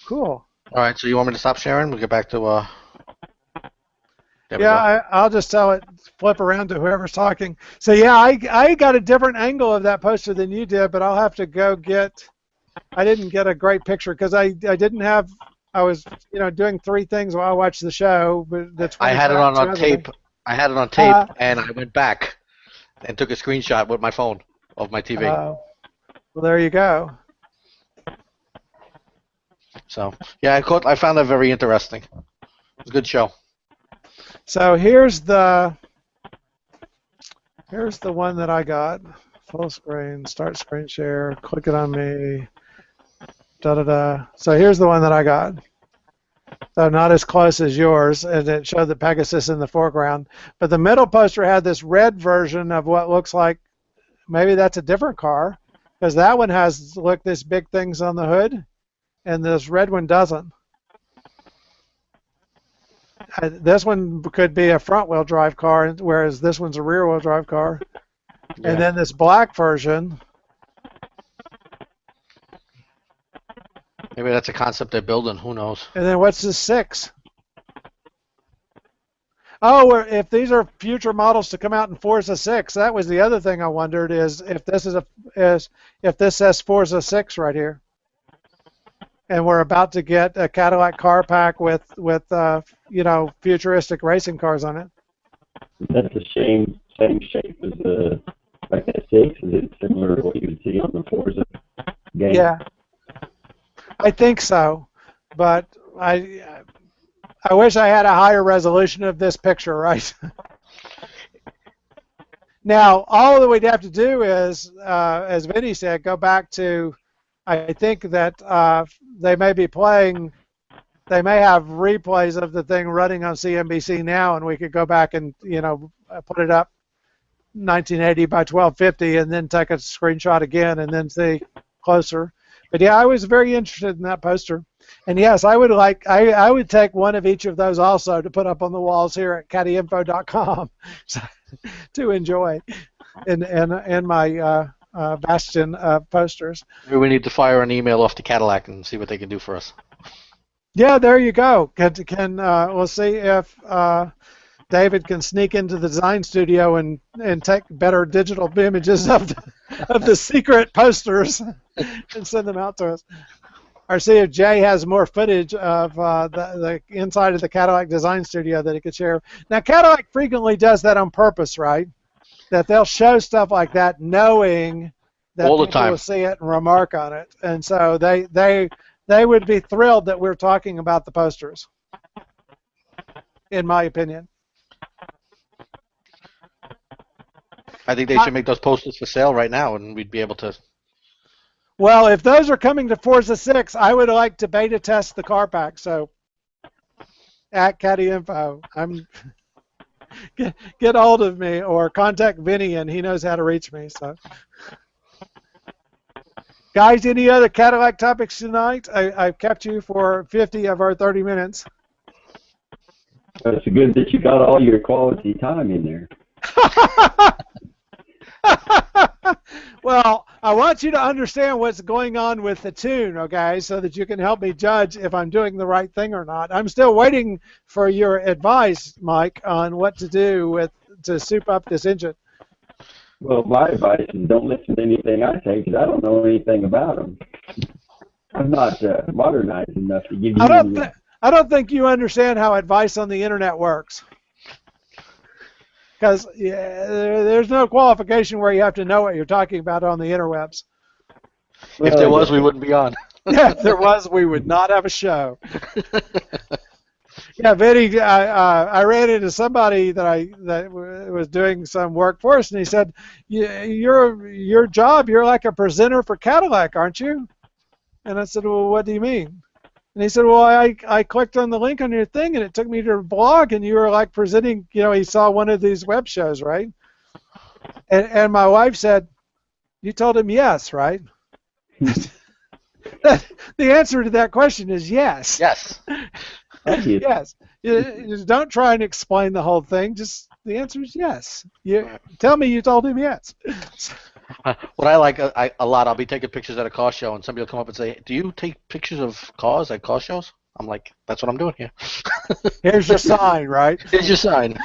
Cool. All right, so you want me to stop sharing? We'll get back to. I'll just tell it, flip around to whoever's talking. So yeah, I got a different angle of that poster than you did, but I'll have to go get. I didn't get a great picture because I didn't have. I was doing three things while I watched the show. But I had it on tape. I had it on tape, and I went back and took a screenshot with my phone of my TV. Well, there you go. So yeah, I found that very interesting. It was a good show. So here's the one that I got. Full screen, start screen share, click it on me. So here's the one that I got. So not as close as yours, and it showed the Pegasus in the foreground. But the middle poster had this red version of what looks like, maybe that's a different car, because that one has, look, these big things on the hood, and this red one doesn't. This one could be a front-wheel drive car, whereas this one's a rear-wheel drive car. Yeah. And then this black version. Maybe that's a concept they're building. Who knows? And then what's this 6? Oh, if these are future models to come out in Forza 6, that was the other thing I wondered is if this if this says Forza 6 right here, and we're about to get a Cadillac car pack with futuristic racing cars on it. That's the same shape as the like that 6. Is it similar to what you would see on the Forza game? Yeah, I think so, but I wish I had a higher resolution of this picture, right? Now, all that we'd have to do is, as Vinny said, go back to, I think that they may have replays of the thing running on CNBC now, and we could go back and, put it up 1980 by 1250 and then take a screenshot again and then see closer. But yeah, I was very interested in that poster. And yes, I would take one of each of those also to put up on the walls here at caddyinfo.com to enjoy in my bastion posters. Maybe we need to fire an email off to Cadillac and see what they can do for us. Yeah, there you go. We'll see if David can sneak into the design studio and take better digital images of the secret posters and send them out to us. Or see if Jay has more footage of the inside of the Cadillac design studio that he could share. Now, Cadillac frequently does that on purpose, right? That they'll show stuff like that knowing that all the people time will see it and remark on it. And so they would be thrilled that we're talking about the posters, in my opinion. I think they should make those posters for sale right now, and we'd be able to. Well, if those are coming to Forza 6, I would like to beta test the car pack. So, at Caddy Info, get hold of me or contact Vinny, and he knows how to reach me. So, guys, any other Cadillac topics tonight? I've kept you for 50 of our 30 minutes. It's good that you got all your quality time in there. Well, I want you to understand what's going on with the tune, okay, so that you can help me judge if I'm doing the right thing or not. I'm still waiting for your advice, Mike, on what to do to soup up this engine. Well, my advice is don't listen to anything I say because I don't know anything about them. I'm not modernized enough to give you I don't think you understand how advice on the internet works. Because there's no qualification where you have to know what you're talking about on the interwebs. If there was, we wouldn't be on. Yeah, if there was, we would not have a show. Yeah, Vinny, I ran into somebody that was doing some work for us, and he said, your job, you're like a presenter for Cadillac, aren't you? And I said, well, what do you mean? And he said, well, I clicked on the link on your thing, and it took me to a blog, and you were like presenting, he saw one of these web shows, right? And my wife said, you told him yes, right? The answer to that question is yes. Yes. Thank you. Yes. You don't try and explain the whole thing. Just the answer is yes. Tell me you told him yes. What I like a lot, I'll be taking pictures at a car show, and somebody will come up and say, do you take pictures of cars at car shows? I'm like, that's what I'm doing here. Here's your sign, right? Here's your sign.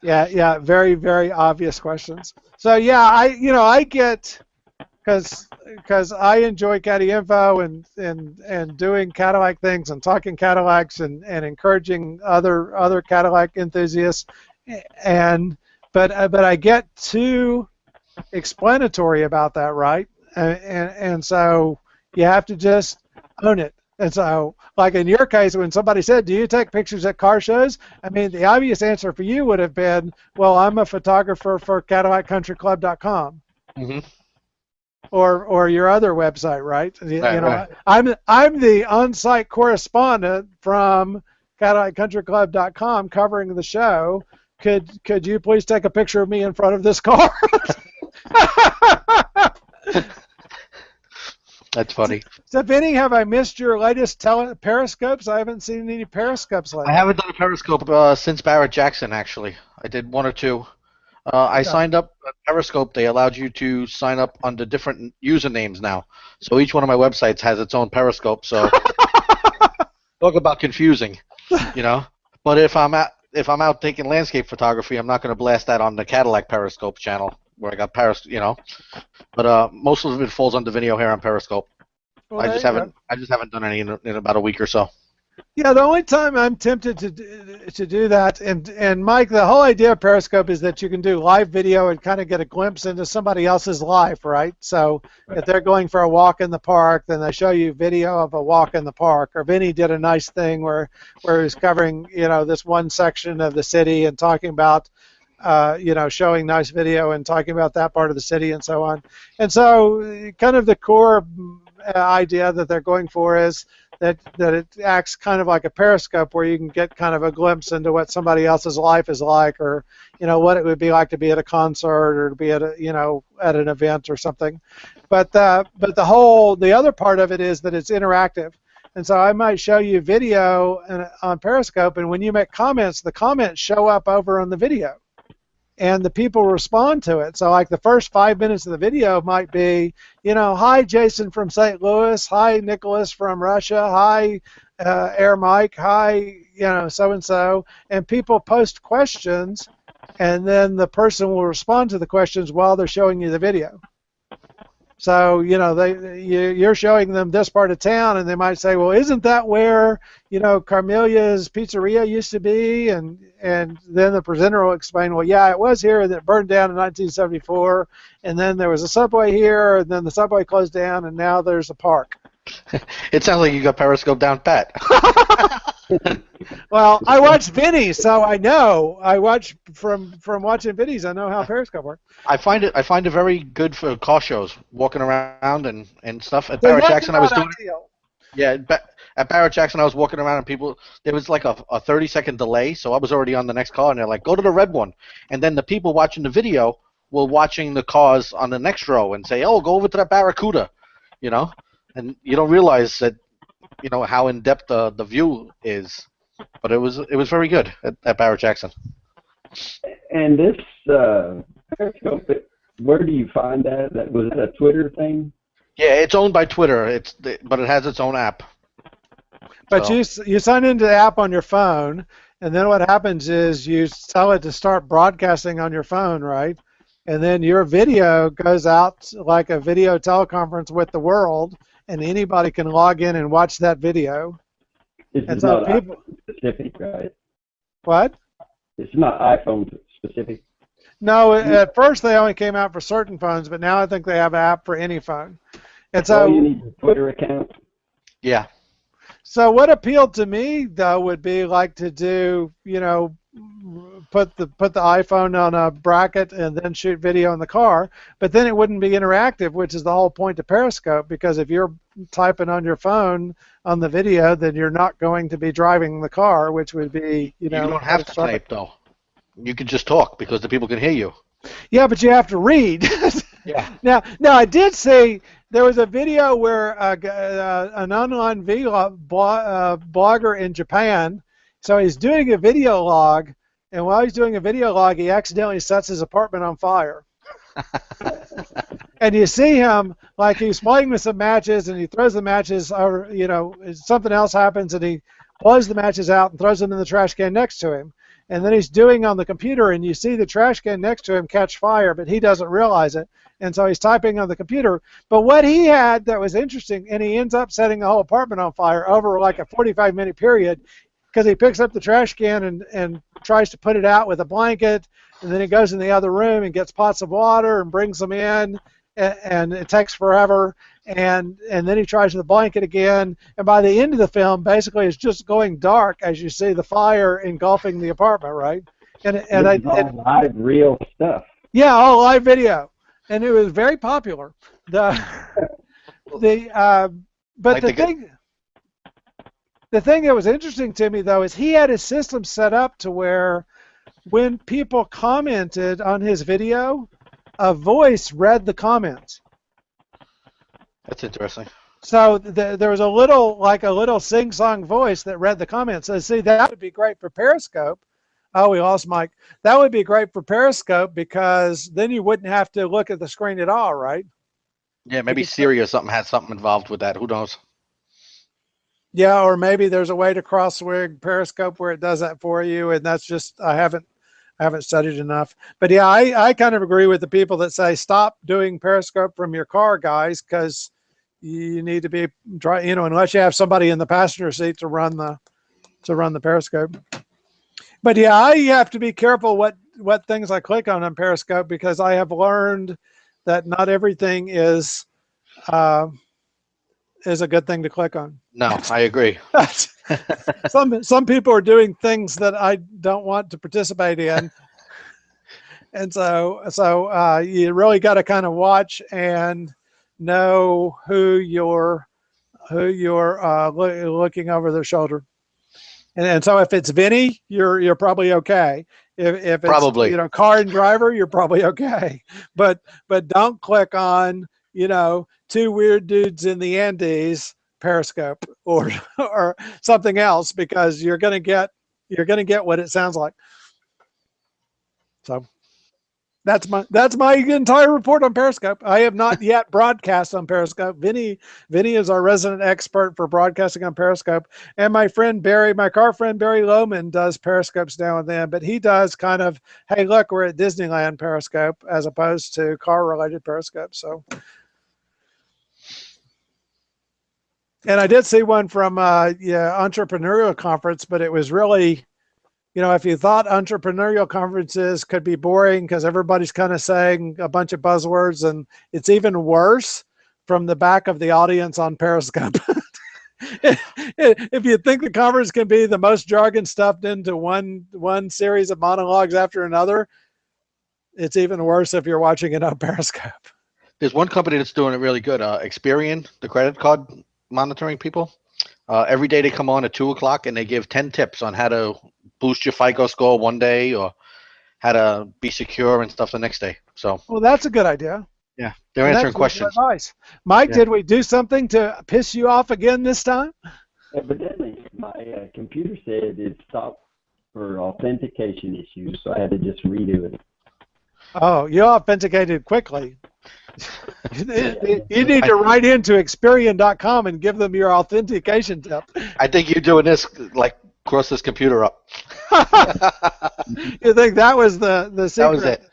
Yeah, very, very obvious questions. So yeah, I get, because I enjoy Caddy Info and doing Cadillac things and talking Cadillacs and encouraging other Cadillac enthusiasts, but I get too explanatory about that, right? And so you have to just own it. And so, like in your case, when somebody said, do you take pictures at car shows? I mean, the obvious answer for you would have been, well, I'm a photographer for CadillacCountryClub.com. Mm-hmm. Or your other website, right? Right. I'm the on-site correspondent from CadillacCountryClub.com covering the show. Could you please take a picture of me in front of this car? That's funny. So, Vinny, have I missed your latest periscopes? I haven't seen any periscopes lately. I haven't done a Periscope since Barrett Jackson, actually. I did one or two. I signed up at Periscope. They allowed you to sign up under different usernames now. So each one of my websites has its own Periscope. So talk about confusing, But if I'm out taking landscape photography, I'm not going to blast that on the Cadillac Periscope channel where I got But most of it falls under video here on Periscope. Well, I just haven't done any in about a week or so. Yeah, the only time I'm tempted to do that, and Mike, the whole idea of Periscope is that you can do live video and kind of get a glimpse into somebody else's life, right? So if they're going for a walk in the park, then they show you video of a walk in the park. Or Vinny did a nice thing where he was covering, this one section of the city and talking about, showing nice video and talking about that part of the city and so on. And so kind of the core idea that they're going for is that it acts kind of like a periscope where you can get kind of a glimpse into what somebody else's life is like, or what it would be like to be at a concert or to be at at an event or something. But the other part of it is that it's interactive. And so I might show you video on Periscope, and when you make comments, the comments show up over on the video, and the people respond to it. So like the first 5 minutes of the video might be, hi Jason from St. Louis, hi Nicholas from Russia, hi Air Mike, hi so and so, and people post questions, and then the person will respond to the questions while they're showing you the video. So you're showing them this part of town, and they might say, well, isn't that where Carmelia's Pizzeria used to be? And then the presenter will explain, well, yeah, it was here, and it burned down in 1974, and then there was a subway here, and then the subway closed down, and now there's a park. It sounds like you got Periscope down pat. Well, I watch Vinny, so I know. I watch from watching Vinny's. I know how Periscope works. I find it very good for car shows, walking around and stuff. At Barrett Jackson, I was doing it. Yeah, at Barrett Jackson, I was walking around, and people, there was like a 30-second delay, so I was already on the next car, and they're like, go to the red one. And then the people watching the video were watching the cars on the next row and say, oh, go over to that Barracuda, and you don't realize that, how in depth the view is, but it was very good at Barrett Jackson. And this Periscope, where do you find that? Was that a Twitter thing? Yeah, it's owned by Twitter. But it has its own app. But so. you sign into the app on your phone, and then what happens is you tell it to start broadcasting on your phone, right? And then your video goes out like a video teleconference with the world, and anybody can log in and watch that video. It's not iPhone specific, right? What? It's not iPhone specific. No, at first they only came out for certain phones, but now I think they have an app for any phone. And so you need a Twitter account? Yeah. So what appealed to me, though, would be like to do, put the iPhone on a bracket and then shoot video in the car, but then it wouldn't be interactive, which is the whole point of Periscope, because if you're typing on your phone on the video, then you're not going to be driving the car, which would be, You don't have to type, though. You can just talk because the people can hear you. Yeah, but you have to read. Yeah. Now, I did see there was a video where an online blogger in Japan, so he's doing a video log, and while he's doing a video log, he accidentally sets his apartment on fire. And you see him, like he's playing with some matches, and he throws the matches, or something else happens, and he blows the matches out and throws them in the trash can next to him. And then he's doing on the computer, and you see the trash can next to him catch fire, but he doesn't realize it. And so he's typing on the computer. But what he had that was interesting, and he ends up setting the whole apartment on fire over like a 45-minute period, because he picks up the trash can and tries to put it out with a blanket, and then he goes in the other room and gets pots of water and brings them in, and it takes forever. And then he tries the blanket again, and by the end of the film, basically it's just going dark as you see the fire engulfing the apartment, right? And all live, real stuff. Yeah, all live video, and it was very popular. The thing that was interesting to me though is he had his system set up to where when people commented on his video, a voice read the comments. That's interesting. So there was a little sing-song voice that read the comments. So see, that would be great for Periscope. Oh, we lost Mike. That would be great for Periscope because then you wouldn't have to look at the screen at all, right? Yeah, maybe Siri or something has something involved with that. Who knows? Yeah, or maybe there's a way to cross-rig Periscope where it does that for you, and that's just I haven't studied enough. But yeah, I kind of agree with the people that say stop doing Periscope from your car, guys, because you need to be unless you have somebody in the passenger seat to run the Periscope. But yeah, I have to be careful what things I click on Periscope because I have learned that not everything is a good thing to click on. No, I agree. Some people are doing things that I don't want to participate in, and so you really got to kind of watch and know who you're who you're looking over their shoulder. And so if it's Vinny, you're probably okay. If it's Probably. car and driver, you're probably okay. But don't click on two weird dudes in the Andes Periscope or something else, because you're gonna get what it sounds like. So that's my entire report on Periscope. I have not yet broadcast on Periscope. Vinny is our resident expert for broadcasting on Periscope, and my car friend Barry Lohman does Periscopes now and then, but he does kind of, hey, look, we're at Disneyland Periscope as opposed to car related Periscope. So, and I did see one from entrepreneurial conference, but it was really, if you thought entrepreneurial conferences could be boring because everybody's kind of saying a bunch of buzzwords, and it's even worse from the back of the audience on Periscope. If you think the conference can be the most jargon stuffed into one series of monologues after another, it's even worse if you're watching it on Periscope. There's one company that's doing it really good. Experian, the credit card monitoring people. Every day they come on at 2:00 and they give 10 tips on how to boost your FICO score one day or how to be secure and stuff the next day. So, well, that's a good idea. Yeah, they're answering questions. Advice. Mike, Did we do something to piss you off again this time? Evidently, my computer said it stopped for authentication issues, so I had to just redo it. Oh, you authenticated quickly. You need to write into Experian.com and give them your authentication tip. I think you're doing this, like, cross this computer up. You think that was the secret? That was it.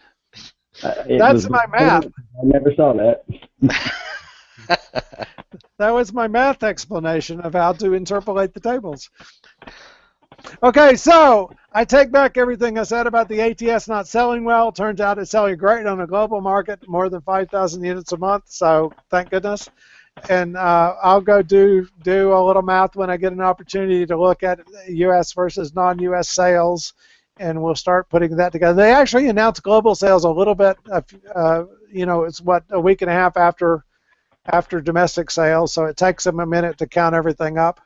That's my math. I never saw that. That was my math explanation of how to interpolate the tables. Okay, so I take back everything I said about the ATS not selling well. Turns out it's selling great on a global market, more than 5,000 units a month, so thank goodness. And I'll go do a little math when I get an opportunity to look at U.S. versus non-U.S. sales, and we'll start putting that together. They actually announced global sales a little bit, it's a week and a half after domestic sales, so it takes them a minute to count everything up.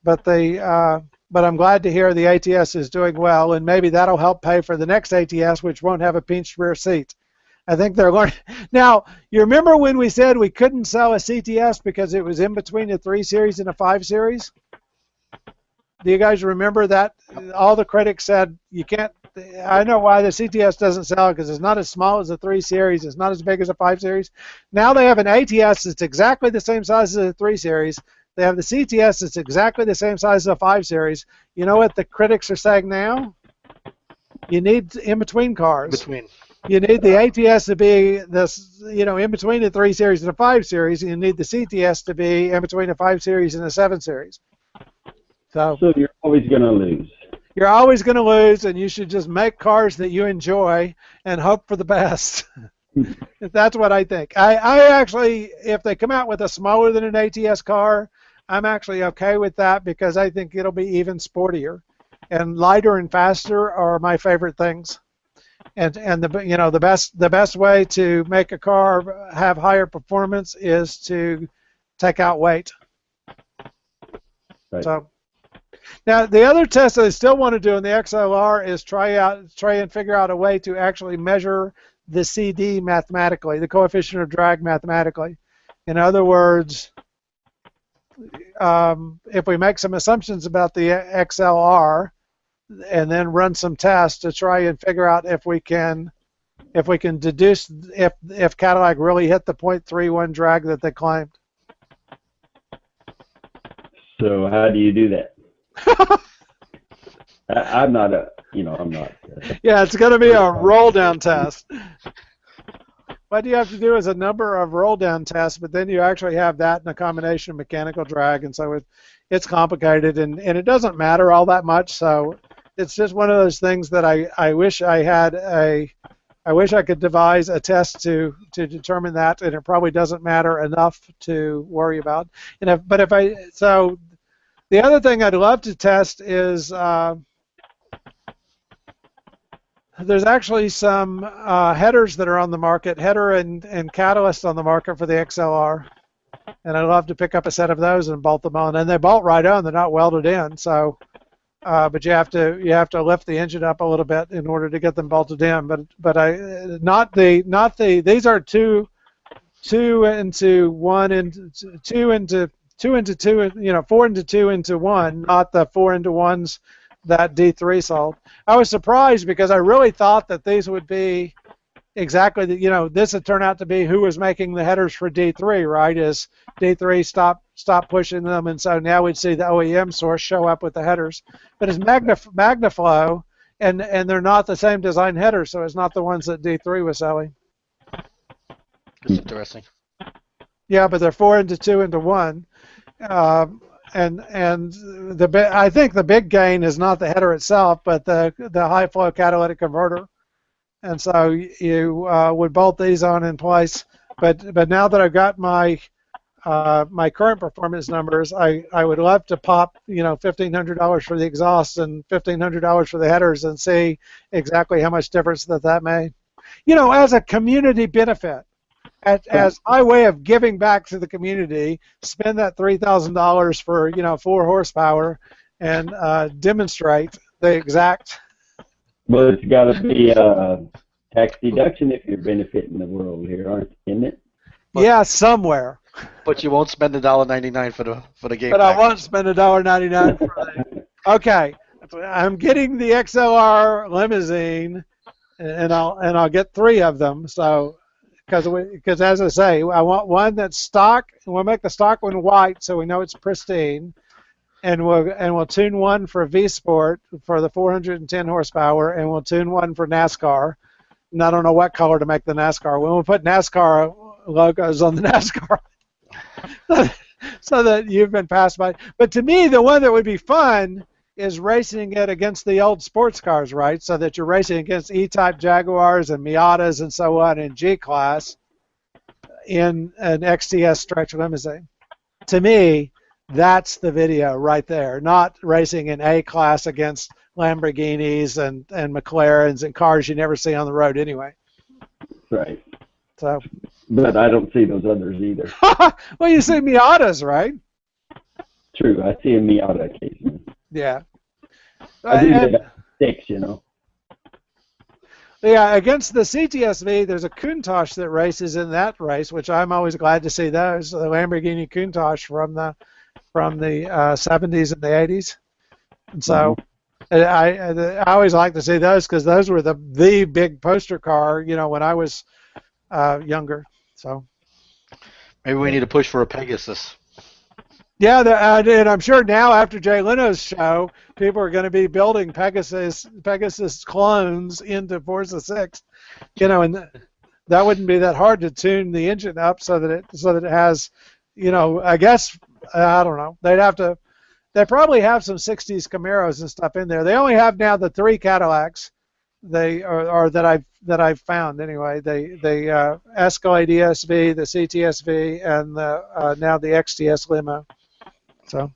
But I'm glad to hear the ATS is doing well, and maybe that'll help pay for the next ATS, which won't have a pinched rear seat. I think they're learning. Now, you remember when we said we couldn't sell a CTS because it was in between a 3 Series and a 5 Series? Do you guys remember that? All the critics said you can't. I know why the CTS doesn't sell, because it's not as small as a 3 Series. It's not as big as a 5 Series. Now they have an ATS that's exactly the same size as a 3 Series. They have the CTS that's exactly the same size as a 5 Series. You know what the critics are saying now? You need in-between cars. You need the ATS to be this, in between the 3 Series and the 5 Series. You need the CTS to be in between the 5 Series and the 7 Series. So you're always going to lose. You're always going to lose, and you should just make cars that you enjoy and hope for the best. That's what I think. I actually, if they come out with a smaller than an ATS car, I'm actually okay with that, because I think it'll be even sportier. And lighter and faster are my favorite things. And the best way to make a car have higher performance is to take out weight. Right. So now the other test that I still want to do in the XLR is try and figure out a way to actually measure the CD mathematically, the coefficient of drag mathematically. In other words, if we make some assumptions about the XLR and then run some tests to try and figure out if we can deduce if Cadillac really hit the 0.31 drag that they claimed. So how do you do that? I'm not. Yeah, it's going to be a roll down test. What you have to do is a number of roll down tests, but then you actually have that in a combination of mechanical drag, and so it's complicated, and it doesn't matter all that much. So it's just one of those things that I wish I could devise a test to determine that, and it probably doesn't matter enough to worry about. So the other thing I'd love to test is there's actually some headers that are on the market, header and catalyst on the market for the XLR. and I'd love to pick up a set of those and bolt them on. And they bolt right on; they're not welded in. So, but you have to lift the engine up a little bit in order to get them bolted in. But not the these are two into one into two into two into two, 4 into 2 into 1, not the 4 into 1s that D3 sold. I was surprised because I really thought that these would be exactly this would turn out to be who was making the headers for D3, right? Is D3 stop pushing them, and so now we'd see the OEM source show up with the headers. But it's Magnaflow, and they're not the same design headers, so it's not the ones that D3 was selling. That's interesting. Yeah, but they're 4 into 2 into 1. And I think the big gain is not the header itself, but the high flow catalytic converter. And so you would bolt these on in place. But now that I've got my my current performance numbers, I would love to pop $1,500 for the exhaust and $1,500 for the headers and see exactly how much difference that made. As a community benefit. As my way of giving back to the community, spend that $3,000 for 4 horsepower and demonstrate the exact. Well, it's got to be tax deduction if you're benefiting the world here, isn't it? Yeah, somewhere. But you won't spend $1.99 for the game. But I won't spend $1.99 for the. Okay, I'm getting the XLR limousine, and I'll get 3 of them. So. Because as I say, I want one that's stock, and we'll make the stock one white so we know it's pristine, and we'll tune one for V Sport for the 410 horsepower, and we'll tune one for NASCAR. And I don't know what color to make the NASCAR. We'll put NASCAR logos on the NASCAR so that you've been passed by. But to me, the one that would be fun is racing it against the old sports cars, right? So that you're racing against E-Type Jaguars and Miatas and so on in G-Class in an XTS stretch limousine. To me, that's the video right there, not racing in A-Class against Lamborghinis and McLarens and cars you never see on the road anyway. Right. So. But I don't see those others either. Well, you see Miatas, right? True, I see a Miata occasionally. Yeah. I do that sticks, Yeah, against the CTSV, there's a Countach that races in that race, which I'm always glad to see those. The Lamborghini Countach from the 70s and the 80s. And so I always like to see those because those were the big poster car, when I was younger. So maybe we need to push for a Pegasus. Yeah, and I'm sure now after Jay Leno's show, people are going to be building Pegasus clones into Forza 6, and that wouldn't be that hard to tune the engine up so that it has, I guess I don't know. They probably have some 60s Camaros and stuff in there. They only have now the 3 Cadillacs. Or that I've found anyway. The Escalade ESV, the CTSV, and now the XTS limo. So,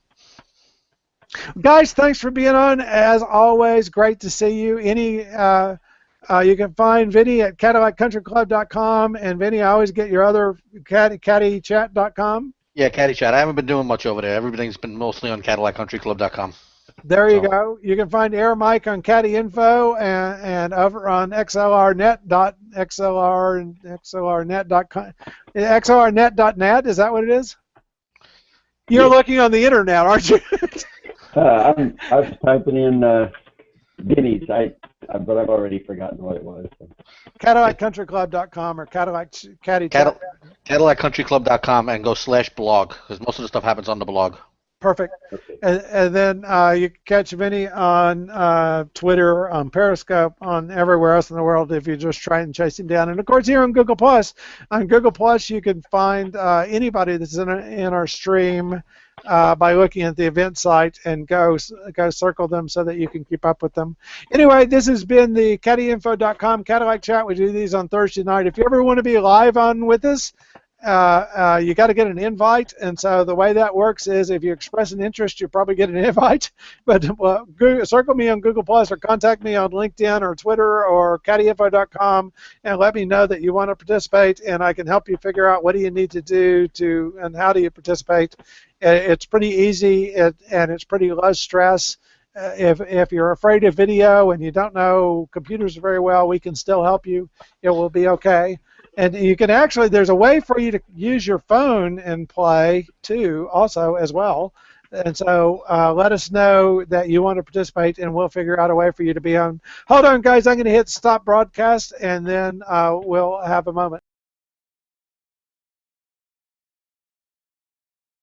guys, thanks for being on. As always, great to see you. You can find Vinny at CadillacCountryClub.com, and Vinny, I always get your other CaddyChat.com. Yeah, Caddy Chat. I haven't been doing much over there. Everything's been mostly on CadillacCountryClub.com. There you go. You can find Air Mike on Caddy Info and over on XLRnet.com. XLRnet.net, is that what it is? You're looking on the internet, aren't you? I was typing in Vinny's site, but I've already forgotten what it was. So. CadillacCountryClub.com or CadillacCountryClub.com and go /blog because most of the stuff happens on the blog. Perfect. And then you can catch Vinny on Twitter, on Periscope, on everywhere else in the world if you just try and chase him down. And, of course, here on Google+. On Google+, you can find anybody that's in our stream by looking at the event site and go circle them so that you can keep up with them. Anyway, this has been the CaddyInfo.com Cadillac Chat. We do these on Thursday night. If you ever want to be live on with us, you got to get an invite, and so the way that works is if you express an interest, you probably get an invite. But circle me on Google Plus or contact me on LinkedIn or Twitter or caddyinfo.com and let me know that you want to participate, and I can help you figure out what do you need to do and how do you participate. It's pretty easy and it's pretty low stress. If you're afraid of video and you don't know computers very well, we can still help you. It will be okay. And you can actually, there's a way for you to use your phone and play too, also as well. And so let us know that you want to participate, and we'll figure out a way for you to be on. Hold on, guys. I'm going to hit stop broadcast, and then we'll have a moment.